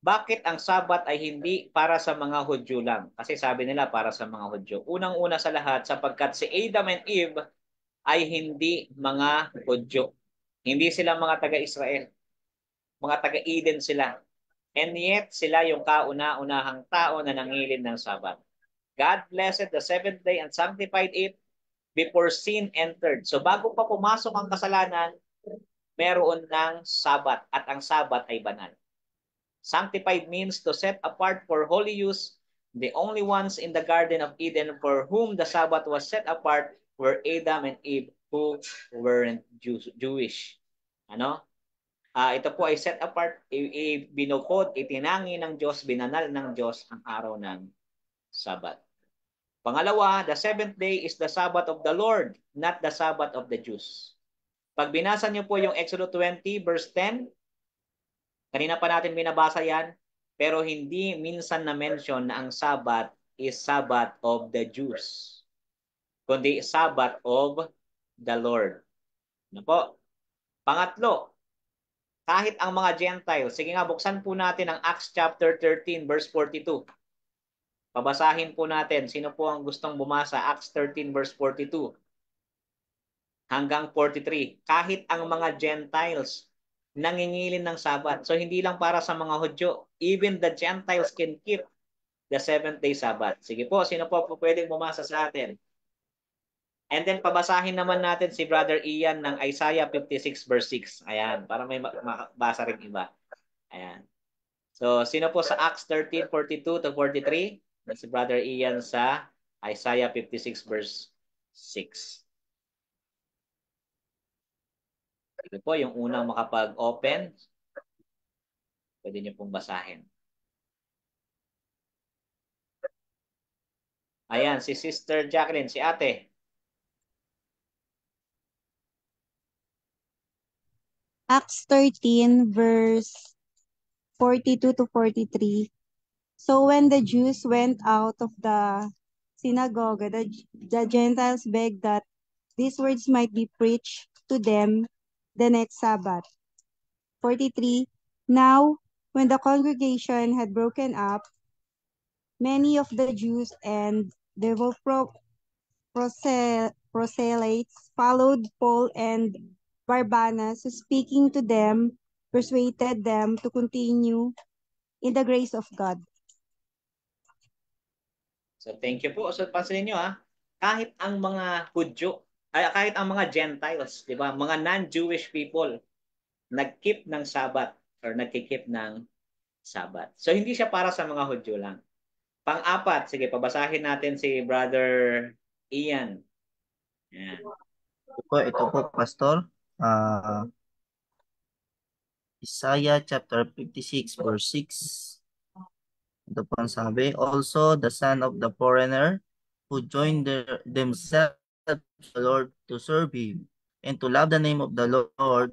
S1: bakit ang Sabat ay hindi para sa mga Hudyo lang? Kasi sabi nila para sa mga Hudyo. Unang-una sa lahat, sapagkat si Adam and Eve ay hindi mga Hudyo. Hindi sila mga taga-Israel. Mga taga-Eden sila. And yet, sila yung kauna-unahang tao na nangilin ng Sabat. God blessed the 7th day and sanctified it before sin entered. So bago pa pumasok ang kasalanan, meron ng Sabat at ang Sabat ay banal. Sanctified means to set apart for holy use. The only ones in the Garden of Eden for whom the Sabbath was set apart were Adam and Eve who weren't Jewish. Ano? Ito po ay set apart, binukod, itinangi ng Diyos, binanal ng Diyos ang araw ng Sabbath. Pangalawa, the 7th day is the Sabbath of the Lord, not the Sabbath of the Jews. Pag binasa niyo po yung Exodus 20 verse 10, kanina pa natin binabasa yan, pero hindi minsan na mention na ang Sabbath is Sabbath of the Jews, kundi Sabbath of the Lord. Ano po? Pangatlo, kahit ang mga Gentiles, sige nga, buksan po natin ang Acts chapter 13 verse 42. Pabasahin po natin, sino po ang gustong bumasa? Acts 13 verse 42 hanggang 43. Kahit ang mga Gentiles nangingilin ng Sabat. So hindi lang para sa mga Hudyo. Even the Gentiles can keep the 7th day Sabat. Sige po, sino po pwedeng bumasa sa atin? And then pabasahin naman natin si Brother Ian ng Isaiah 56 verse 6. Ayan, para may makabasa rin iba. Ayan. So sino po sa Acts 13:42 to 43? Si Brother Ian sa Isaiah 56 verse 6. Ito po yung unang makapag-open. Pwede niyo pong basahin. Ayan, si Sister Jacqueline, si ate.
S6: Acts 13 verse 42 to 43. So when the Jews went out of the synagogue, the Gentiles begged that these words might be preached to them the next Sabbath. 43. Now, when the congregation had broken up, many of the Jews and devout proselytes followed Paul and Barnabas, speaking to them, persuaded them to continue in the grace of God.
S1: So thank you po. So pansinin niyo kahit ang mga Hudyo, kahit ang mga Gentiles, di ba? Mga non-Jewish people nag-keep ng Sabat or nagki-keep ng Sabat. So hindi siya para sa mga Hudyo lang. Pang-apat, sige, pabasahin natin si Brother Ian. Ayan.
S7: Ito po, Pastor. Isaiah chapter 56 verse 6. Ito po ang sabi, also the son of the foreigner who joined themselves to the Lord to serve him and to love the name of the Lord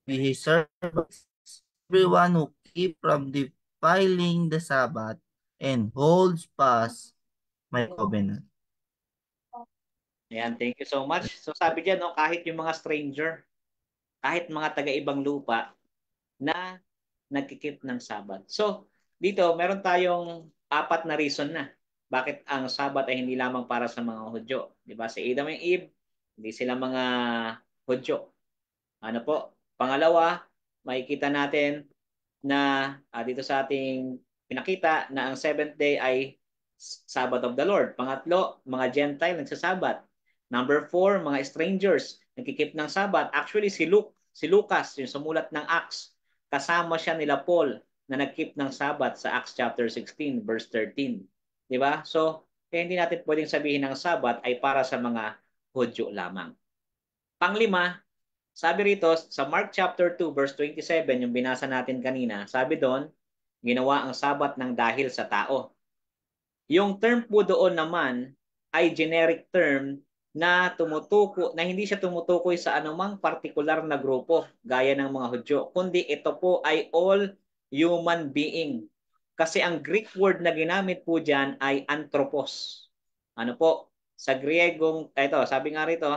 S7: be his servants. Everyone who keep from defiling the Sabbath and holds fast my covenant.
S1: Ayan, thank you so much. So sabi diyan, no, kahit yung mga stranger, kahit mga taga-ibang lupa na nagkikip ng Sabat. So, dito meron tayong 4 na reason na bakit ang Sabat ay hindi lamang para sa mga Hudyo. Di ba? Si Adam and Eve, hindi sila mga Hudyo. Ano po? Pangalawa, makikita natin na dito sa ating pinakita na ang 7th day ay Sabbath of the Lord. Pangatlo, mga Gentile nagsasabat. Number 4, mga strangers nagkikip ng Sabat. Actually, si Lucas, yung sumulat ng Acts, kasama siya nila Paul na nagkeep ng Sabat sa Acts chapter 16 verse 13. Di ba? So, kaya hindi natin pwedeng sabihin ng Sabat ay para sa mga Hudyo lamang. Panglima, sabi rito sa Mark chapter 2 verse 27, yung binasa natin kanina, sabi doon, ginawa ang Sabat ng dahil sa tao. Yung term po doon naman ay generic term na hindi siya tumutukoy sa anumang partikular na grupo gaya ng mga Hudyo, kundi ito po ay all human being. Kasi ang Greek word na ginamit po diyan ay anthropos. Ano po? Sa Griegong, ito, sabi nga rito,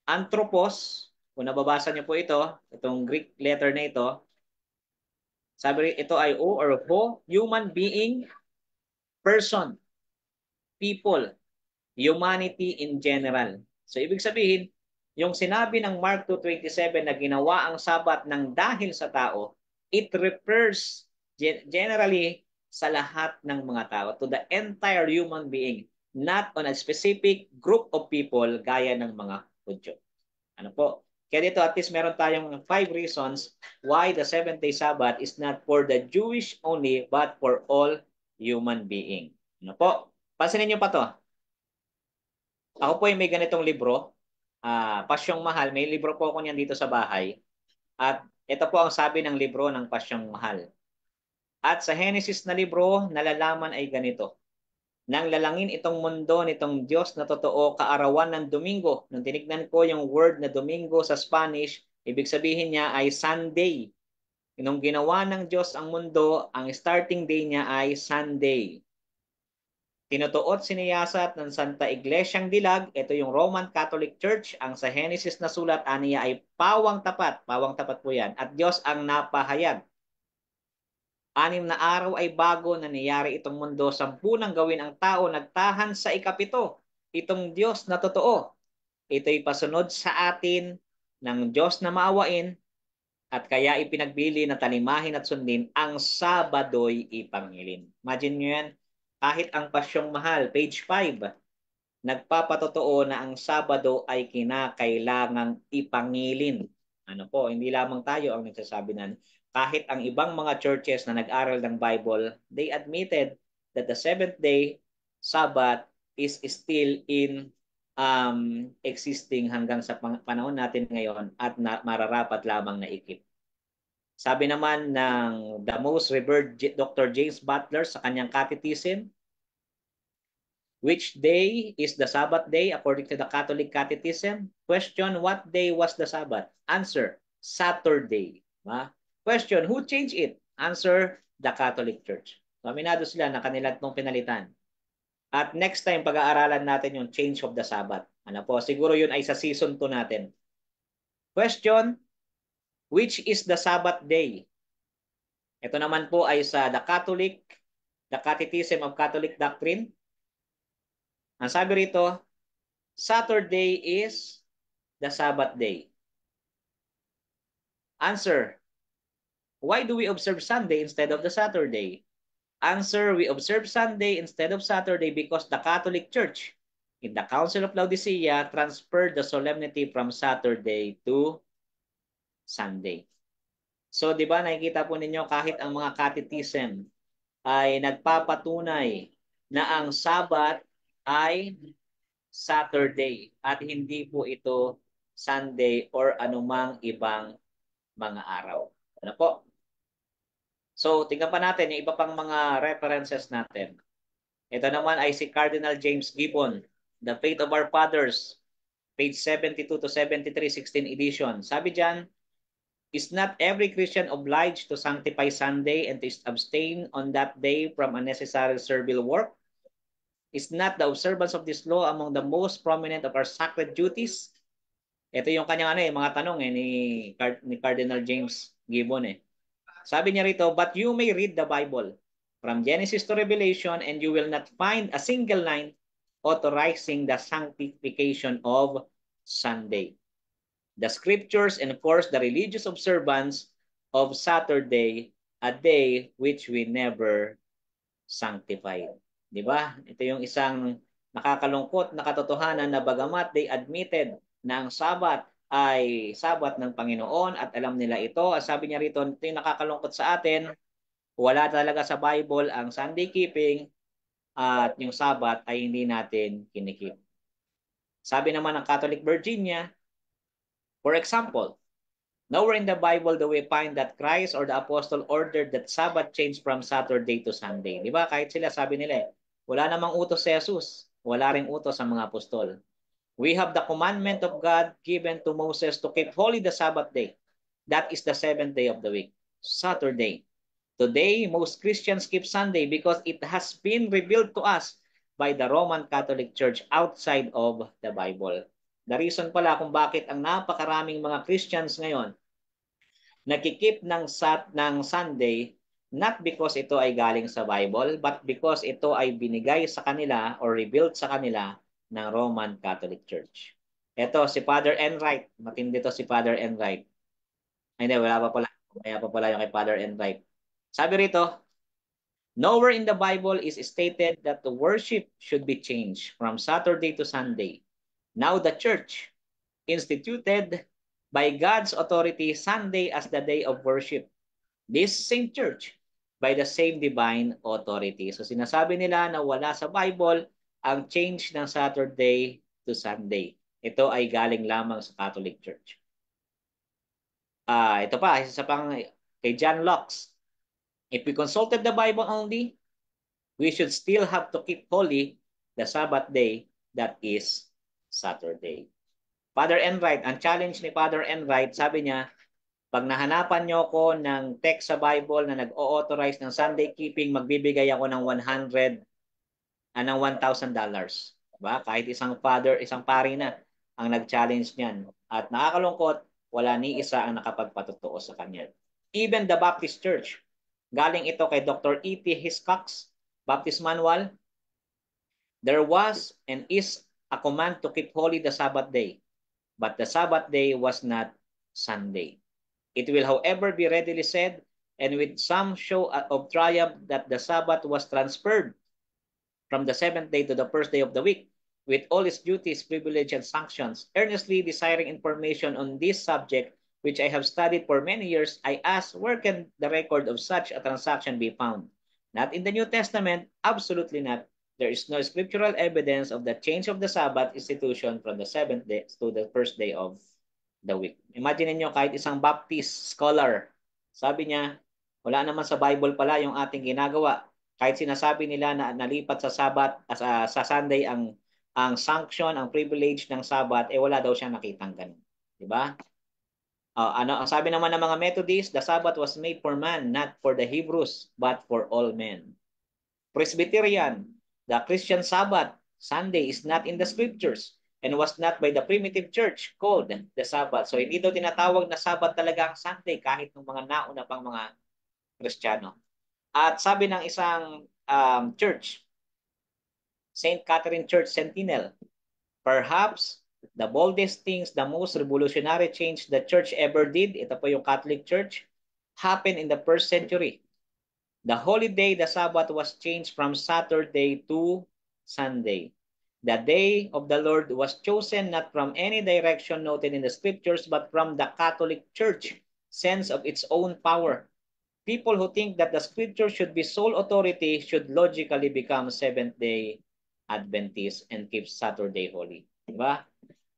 S1: anthropos, kung nababasa niyo po itong Greek letter na ito, sabi ito ay O or Ho, human being, person, people, humanity in general. So ibig sabihin, yung sinabi ng Mark 2:27 na ginawa ang Sabat ng dahil sa tao, it refers generally sa lahat ng mga tao, to the entire human being, not on a specific group of people gaya ng mga Hudyo. Ano po? Kaya dito at least meron tayong 5 reasons why the 7th-day Sabbath is not for the Jewish only but for all human being. Ano po? Pansinin niyo pa to. Ako po ay may ganitong libro, Pasyong Mahal. May libro po ako niyan dito sa bahay. At ito po ang sabi ng libro ng Pasyong Mahal. At sa Genesis na libro, nalalaman ay ganito. Nang lalangin itong mundo nitong Diyos na totoo kaarawan ng Domingo. Nung tinignan ko yung word na Domingo sa Spanish, ibig sabihin niya ay Sunday. Nung ginawa ng Diyos ang mundo, ang starting day niya ay Sunday. Tinutuot siniyasat ng Santa Iglesyang Dilag, ito yung Roman Catholic Church, ang sa Genesis na sulat aniya ay pawang tapat po yan, at Diyos ang napahayag. 6 na araw ay bago nangyayari itong mundo, 10 nang gawin ang tao, nagtahan sa ika-7, itong Diyos na totoo. Ito'y pasunod sa atin ng Diyos na maawain, at kaya ipinagbili na talimahin at sundin, ang Sabado'y ipangilin. Imagine nyo yan, kahit ang Pasyong Mahal, page 5, nagpapatotoo na ang Sabado ay kinakailangang ipangilin. Ano po, hindi lamang tayo ang nagsasabi na. Kahit ang ibang mga churches na nag-aral ng Bible, they admitted that the 7th-day Sabbath is still in existing hanggang sa panahon natin ngayon at mararapat lamang na ikip. Sabi naman ng the most revered Dr. James Butler sa kanyang Catechism, which day is the Sabbath day according to the Catholic Catechism? Question, what day was the Sabbath? Answer, Saturday. Question, who changed it? Answer, the Catholic Church. So, aminado sila na kanila itong pinalitan. At next time, pag-aaralan natin yung change of the Sabbath. Ano po? Siguro yun ay sa season 2 natin. Question, which is the Sabbath day? Ito naman po ay sa the Catechism of Catholic Doctrine. Ang sabi rito, Saturday is the Sabbath day. Answer, why do we observe Sunday instead of the Saturday? Answer, we observe Sunday instead of Saturday because the Catholic Church in the Council of Laodicea transferred the solemnity from Saturday to Sunday. So, di ba, nakikita po ninyo kahit ang mga catechism ay nagpapatunay na ang Sabbath ay Saturday at hindi po ito Sunday or anumang ibang mga araw. Ano po? So, tingnan pa natin yung iba pang mga references natin. Ito naman ay si Cardinal James Gibbon, The Faith of Our Fathers, page 72 to 73, 16 edition. Sabi dyan, is not every Christian obliged to sanctify Sunday and to abstain on that day from unnecessary servile work? Is not the observance of this law among the most prominent of our sacred duties? Ito yung kanyang mga tanong ni Cardinal James Gibbon. Sabi niya rito, but you may read the Bible from Genesis to Revelation and you will not find a single line authorizing the sanctification of Sunday. The scriptures enforce the religious observance of Saturday, a day which we never sanctified. Di ba? Ito yung isang nakakalungkot na katotohanan na bagamat they admitted na ang Sabat ay Sabat ng Panginoon at alam nila ito. At sabi niya rito, ito yung nakakalungkot sa atin, wala talaga sa Bible ang Sunday keeping at yung Sabat ay hindi natin kinikip. Sabi naman ng Catholic Virginia, for example, nowhere in the Bible do we find that Christ or the Apostle ordered that Sabbath change from Saturday to Sunday. Di ba? Kahit sila sabi nila, wala namang utos si Jesus Wala ring utos sa mga apostol. We have the commandment of God given to Moses to keep holy the Sabbath day. That is the seventh day of the week, Saturday. Today, most Christians keep Sunday because it has been revealed to us by the Roman Catholic Church outside of the Bible. The reason pala kung bakit ang napakaraming mga Christians ngayon nakikip ng Sunday, not because ito ay galing sa Bible, but because ito ay binigay sa kanila or revealed sa kanila ng Roman Catholic Church. Ito, si Father Enright. Matindi to si Father Enright. Ay, hindi, wala pa pala. Kaya pa pala yung kay Father Enright. Sabi rito, nowhere in the Bible is stated that the worship should be changed from Saturday to Sunday. Now the church instituted by God's authority Sunday as the day of worship. This same church by the same divine authority. So sinasabi nila na wala sa Bible ang change ng Saturday to Sunday. Ito ay galing lamang sa Catholic Church. Ito pa, isa pang kay John Locke. If we consulted the Bible only, we should still have to keep holy the Sabbath day, that is Saturday. Father Enright, ang challenge ni Father Enright, sabi niya, pag nahanapan niyo ko ng text sa Bible na nag-o-authorize ng Sunday keeping, magbibigay ako ng $1,000. Diba? Kahit isang father, isang pari na ang nag-challenge niyan. At nakakalungkot, wala ni isa ang nakapagpatotoo sa kanya. Even the Baptist Church, galing ito kay Dr. E.T. Hiscox, Baptist Manual, there was and is a command to keep holy the Sabbath day, but the Sabbath day was not Sunday. It will, however, be readily said, and with some show of triumph, that the Sabbath was transferred from the seventh day to the first day of the week, with all its duties, privileges, and sanctions. Earnestly desiring information on this subject, which I have studied for many years, I asked, where can the record of such a transaction be found? Not in the New Testament, absolutely not. There is no scriptural evidence of the change of the Sabbath institution from the seventh day to the first day of the week. Imagine niyo kahit isang Baptist scholar, sabi niya, wala naman sa Bible pala yung ating ginagawa. Kahit sinasabi nila na nalipat sa Sabbath, sa Sunday ang sanction, ang privilege ng Sabbath, wala daw siyang nakitang ganun. Diba? Ang sabi naman ng mga Methodists, the Sabbath was made for man, not for the Hebrews, but for all men. Presbyterian, the Christian Sabbath, Sunday, is not in the scriptures and was not by the primitive church called the Sabbath. So hindi daw tinatawag na Sabbath talaga ang Sunday kahit ng mga nauna pang mga Kristiyano. At sabi ng isang church, St. Catherine Church Sentinel, perhaps the boldest things, the most revolutionary change the church ever did, ito po yung Catholic Church, happened in the first century. The holy day, the Sabbath, was changed from Saturday to Sunday. The day of the Lord was chosen not from any direction noted in the scriptures, but from the Catholic Church sense of its own power. People who think that the scripture should be sole authority should logically become Seventh-day Adventists and keep Saturday holy. Diba?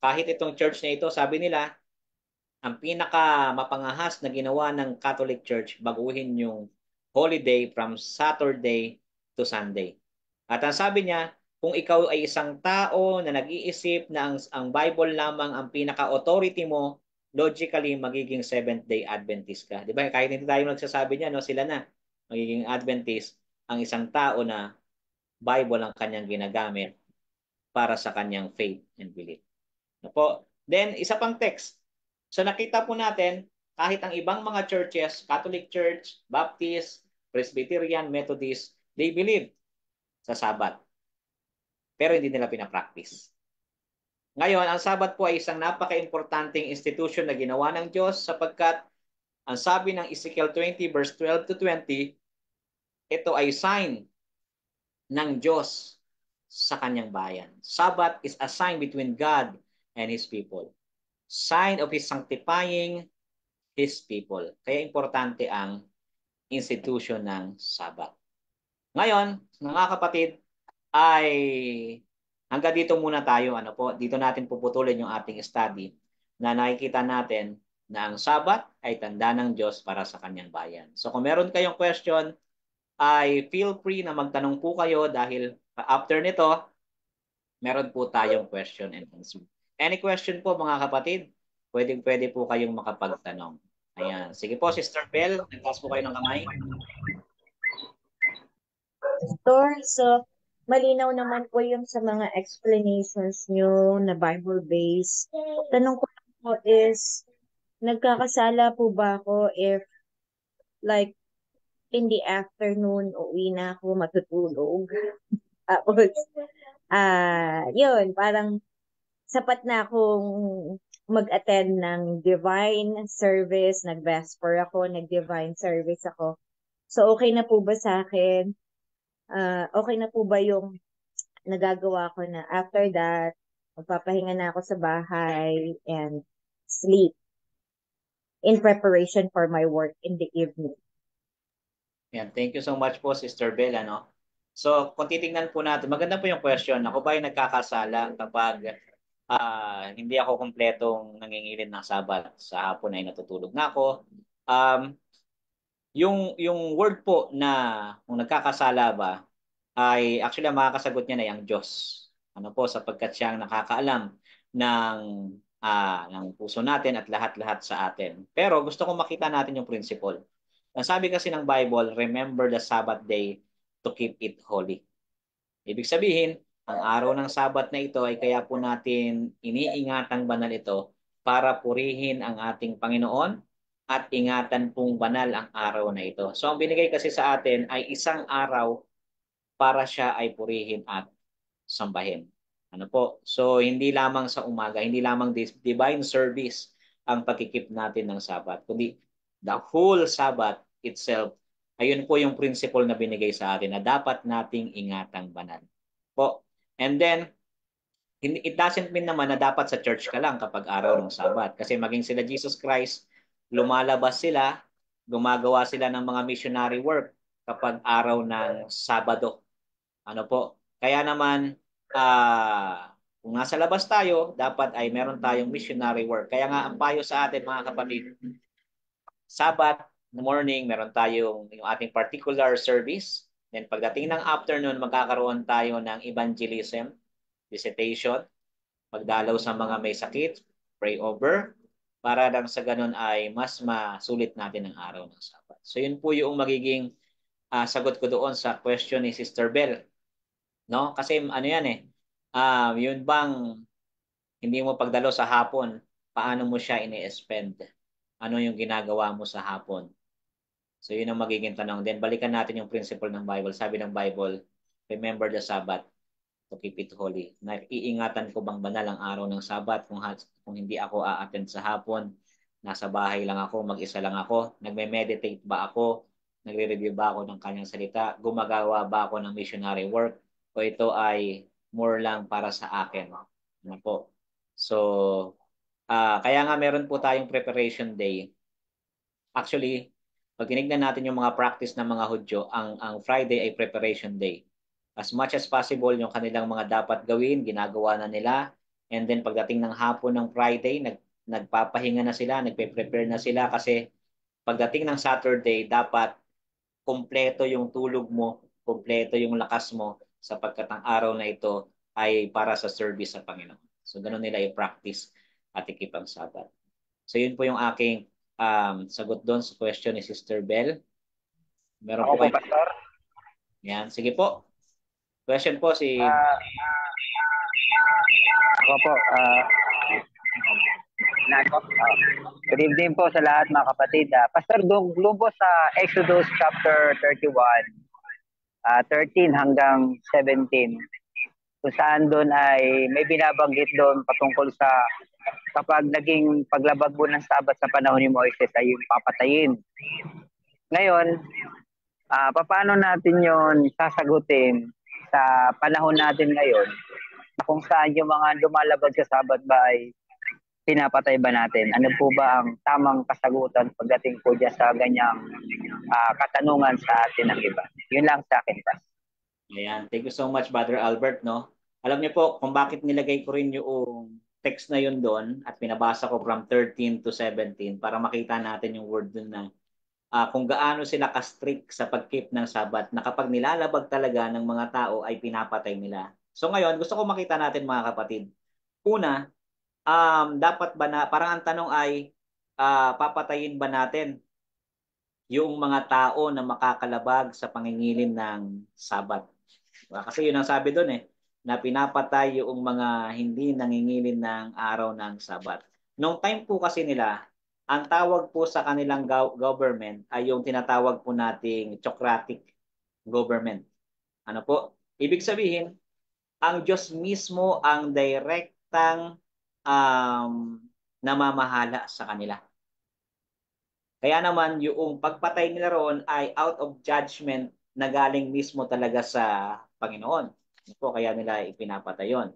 S1: Kahit itong church na ito, sabi nila, ang pinaka mapangahas na ginawa ng Catholic Church, baguhin yung holiday from Saturday to Sunday. At ang sabi niya, kung ikaw ay isang tao na nag-iisip na ang Bible lamang ang pinaka-authority mo, logically magiging Seventh-day Adventist ka. Di ba? Kahit hindi tayo nagsasabi niya, no, sila na magiging Adventist, ang isang tao na Bible ang kanyang ginagamit para sa kanyang faith and belief. Po. Then, isa pang text. So nakita po natin, kahit ang ibang mga churches, Catholic Church, Baptist, Presbyterian, Methodist, they believe sa Sabbath. Pero hindi nila pinapractice. Ngayon, ang Sabbath po ay isang napaka-importanting institution na ginawa ng Diyos sapagkat ang sabi ng Ezekiel 20 verse 12 to 20, ito ay sign ng Diyos sa kanyang bayan. Sabbath is a sign between God and His people. Sign of His sanctifying His people. Kaya importante ang institution ng Sabbath. Ngayon, mga kapatid, ay hanggang dito muna tayo. Dito natin puputulin yung ating study na nakikita natin na ang Sabbath ay tanda ng Diyos para sa kanyang bayan. So kung meron kayong question, ay feel free na magtanong po kayo dahil after nito, meron po tayong question and answer. Any question po mga kapatid? Pwede po kayong makapagtanong. Ayan. Sige po, Sister Bell, nagtaas po kayo ng kamay.
S8: Pastor, so malinaw naman po yung sa mga explanations nyo na Bible-based. Tanong ko po is, nagkakasala po ba ako if like in the afternoon uwi na ako matutulog? Tapos, yun, parang sapat na akong mag-attend ng divine service, nag-vesper ako, nag-divine service ako. So, okay na po ba sa akin? Okay na po ba yung nagagawa ko na after that, magpapahinga na ako sa bahay and sleep in preparation for my work in the evening?
S1: Yan. Thank you so much po, Sister Bell. Ano? So, kung titingnan po natin, maganda po yung question. Ako ba yung nagkakasala kapag hindi ako kumpletong nangingilin ng Sabat sa hapon ay natutulog na ako? Yung word po na kung nagkakasala ba, ay actually ang makakasagot niya na yung Diyos. Ano po, sapagkat siya ang nakakaalam ng puso natin at lahat-lahat sa atin. Pero gusto kong makita natin yung principle. Ang sabi kasi ng Bible, remember the Sabbath day to keep it holy. Ibig sabihin, ang araw ng Sabat na ito ay kaya po natin iniingatang banal ito para purihin ang ating Panginoon at ingatan pong banal ang araw na ito. So ang binigay kasi sa atin ay isang araw para siya ay purihin at sambahin. Ano po? So hindi lamang sa umaga, hindi lamang divine service ang pagkikip natin ng Sabat, kundi the whole Sabat itself. Ayun po yung principle na binigay sa atin na dapat nating ingatang banal. Po. And then, it doesn't mean naman na dapat sa church ka lang kapag araw ng Sabat. Kasi maging sila Jesus Christ, lumalabas sila, gumagawa sila ng mga missionary work kapag araw ng Sabado. Ano po? Kaya naman, kung nasa labas tayo, dapat ay meron tayong missionary work. Kaya nga, ang payo sa atin mga kapatid, Sabat, in the morning, meron tayong yung ating particular service. Then pagdating ng afternoon, magkakaroon tayo ng evangelism, visitation, pagdalaw sa mga may sakit, pray over, para lang sa ganun ay mas masulit natin ang araw ng Sabat. So yun po yung magiging sagot ko doon sa question ni Sister Bell. No? Kasi ano yan yun bang hindi mo pagdalo sa hapon, paano mo siya ini-spend? Ano yung ginagawa mo sa hapon? So yun ang magiging tanong. Then balikan natin yung principle ng Bible. Sabi ng Bible, remember the Sabbath to keep it holy. Iingatan ko bang banal ang araw ng Sabbath kung hindi ako a-attend sa hapon, nasa bahay lang ako, mag-isa lang ako, nagme-meditate ba ako, nagre-review ba ako ng kanyang salita, gumagawa ba ako ng missionary work, o ito ay more lang para sa akin. Ano po? So, kaya nga meron po tayong preparation day. Actually, pag tinignan natin yung mga practice ng mga Hudyo, ang Friday ay preparation day. As much as possible, yung kanilang mga dapat gawin, ginagawa na nila. And then pagdating ng hapon ng Friday, nagpapahinga na sila, nagpe-prepare na sila kasi pagdating ng Saturday, dapat kumpleto yung tulog mo, kumpleto yung lakas mo sapagkat ang araw na ito ay para sa service sa Panginoon. So ganun nila i-practice at ikip ang Sabat. So yun po yung aking sagot doon sa question ni Sister Bell. Meron po kayo.
S9: Pastor.
S1: Yan, sige po. Question po si...
S9: Ako po. Good evening po sa lahat mga kapatid. Pastor, doon po sa Exodus chapter 31, 13 hanggang 17, kung saan doon ay may binabanggit doon patungkol sa kapag naging paglabag mo ng Sabat sa panahon ni Moises ay yung papatayin. Ngayon, paano natin yon sasagutin sa panahon natin ngayon kung saan yung mga lumalabag sa Sabat ba ay pinapatay ba natin? Ano po ba ang tamang kasagutan pagdating po dyan sa ganyang katanungan sa atin ng iba? Yun lang sa akin, Pas.
S1: Ayan. Thank you so much, Brother Albert. No? Alam niyo po kung bakit nilagay ko rin yung text na yun doon at pinabasa ko from 13 to 17 para makita natin yung word doon na kung gaano sila ka-strict sa pag-keep ng Sabat na kapag nilalabag talaga ng mga tao ay pinapatay nila. So ngayon, gusto ko makita natin mga kapatid. Una, dapat ba na, parang ang tanong ay, papatayin ba natin yung mga tao na makakalabag sa pangingilin ng Sabat? Kasi yun ang sabi doon na pinapatay yung mga hindi nangingilin ng araw ng Sabat. Nung time po kasi nila, ang tawag po sa kanilang government ay yung tinatawag po nating theocratic government. Ano po? Ibig sabihin, ang Diyos mismo ang direktang namamahala sa kanila. Kaya naman yung pagpatay nila roon ay out of judgment na galing mismo talaga sa Panginoon. Po, kaya nila ipinapatay yon.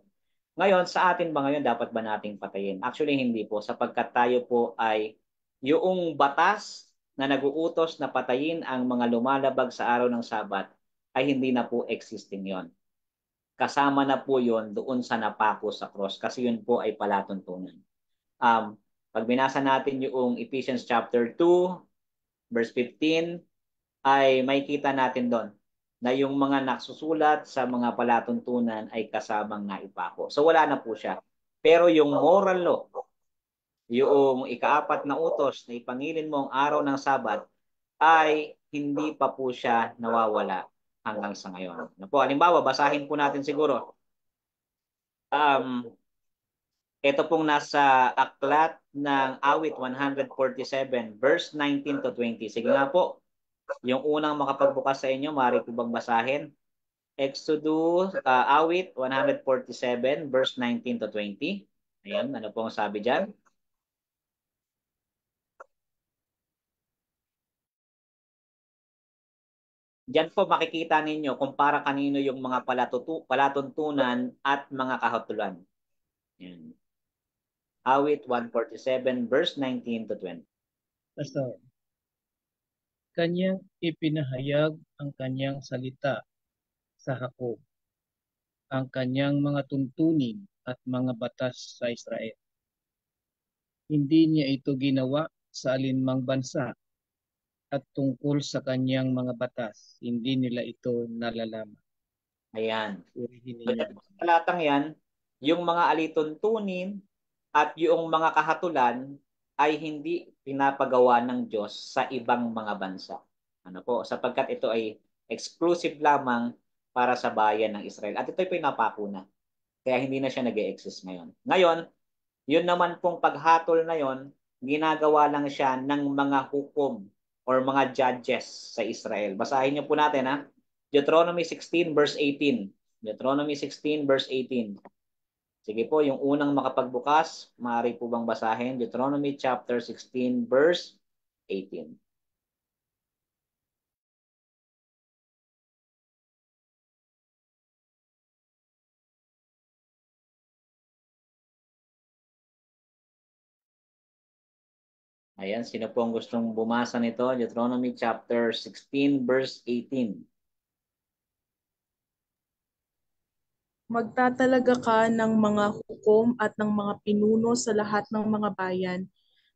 S1: Ngayon, sa atin ba ngayon dapat ba nating patayin? Actually, hindi po. Sapagkat tayo po ay yung batas na naguutos na patayin ang mga lumalabag sa araw ng Sabat ay hindi na po existing yon. Kasama na po yon doon sa napako sa cross kasi yun po ay palatuntunan. Pag binasa natin yung Ephesians chapter 2, verse 15, ay makikita natin doon na yung mga naksusulat sa mga palatuntunan ay kasamang naipako. So wala na po siya. Pero yung moral law, yung ikaapat na utos na ipangilin mo ang araw ng Sabat, ay hindi pa po siya nawawala hanggang sa ngayon. Na po, halimbawa, basahin po natin siguro. Ito pong nasa aklat ng Awit 147, verse 19 to 20. Sige nga po, yung unang makapagbukas sa inyo, maaari po bang basahin? Exodus, Awit 147, verse 19 to 20. Ayan, ano pong sabi dyan? Diyan po makikita ninyo kung para kanino yung mga palatuntunan at mga kahatulan. Ayan. Awit 147, verse 19 to 20.
S2: Pastor, kanyang ipinahayag ang kanyang salita sa Hakob, ang kanyang mga tuntunin at mga batas sa Israel. Hindi niya ito ginawa sa alinmang bansa at tungkol sa kanyang mga batas, hindi nila ito nalalaman.
S1: Ayan.
S2: Purihin
S1: So,
S2: ninyo.
S1: sa talatang yan, yung mga alituntunin at yung mga kahatulan ay hindi pinapagawa ng Diyos sa ibang mga bansa. Ano po? Sapagkat ito ay exclusive lamang para sa bayan ng Israel. At ito ay pinapako na. Kaya hindi na siya nag-e-exist ngayon. Ngayon, yun naman pong paghatol na yon, ginagawa lang siya ng mga hukom or mga judges sa Israel. Basahin niyo po natin ha. Deuteronomy 16 verse 18. Deuteronomy 16 verse 18. Sige po, yung unang makapagbukas, maaari po bang basahin? Deuteronomy chapter 16 verse 18. Ayan, sino po ang gustong bumasa nito? Deuteronomy chapter 16 verse 18.
S3: Magtatalaga ka ng mga hukom at ng mga pinuno sa lahat ng mga bayan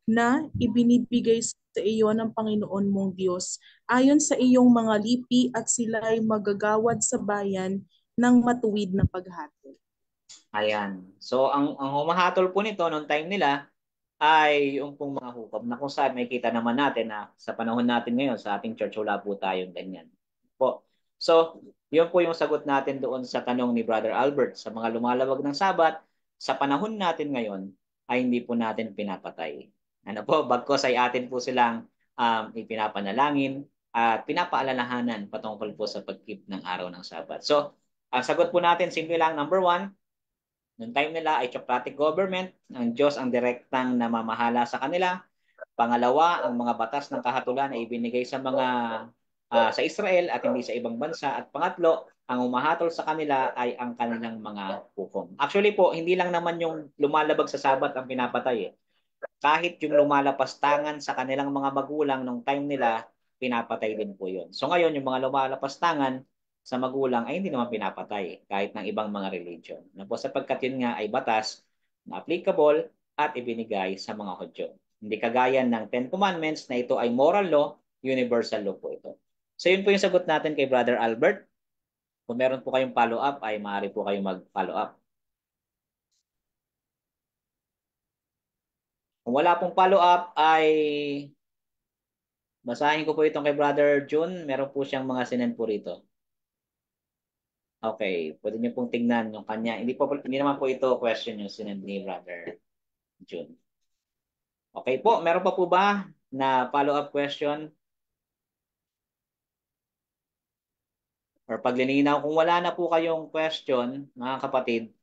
S3: na ibinibigay sa iyo ng Panginoon mong Diyos ayon sa iyong mga lipi at sila ay magagawad sa bayan ng matuwid na paghatol.
S1: Ayan. So, ang humahatol po nito noong time nila ay yung pong mga hukom na kung saan may kita naman natin na sa panahon natin ngayon sa ating church wala po tayong ganyan. Po. So, yun po yung sagot natin doon sa tanong ni Brother Albert sa mga lumalawag ng Sabat, sa panahon natin ngayon ay hindi po natin pinapatay. Ano po, bagkos ay atin po silang ipinapanalangin at pinapaalalahanan patungkol po sa pag-keep ng araw ng Sabat. So, ang sagot po natin simple lang, number 1, noong time nila ay theocratic government, ang Diyos ang direktang namamahala sa kanila. Pangalawa, ang mga batas ng kahatulan ay ibinigay sa mga sa Israel at hindi sa ibang bansa. At pangatlo, ang umahatol sa kanila ay ang kanilang mga hukom. Actually po, hindi lang naman yung lumalabag sa Sabat ang pinapatay. Kahit yung lumalapastangan sa kanilang mga magulang nung time nila, pinapatay din po yun. So ngayon, yung mga lumalapastangan sa magulang ay hindi naman pinapatay kahit ng ibang mga religion. Na po sapagkat yun nga ay batas na applicable at ibinigay sa mga Hudyo. Hindi kagaya ng Ten Commandments na ito ay moral law, universal law po ito. So yun po yung sagot natin kay Brother Albert. Kung meron po kayong follow-up, ay maaari po kayong mag-follow up. Kung wala pong follow-up, ay basahin ko po itong kay Brother June. Meron po siyang mga sinend po rito. Okay, pwede niyo pong tingnan yung kanya. Hindi naman po ito question yung sinend ni Brother June. Okay po, meron pa po ba na follow-up question? Or paglilinaw, kung wala na po kayong question, mga kapatid,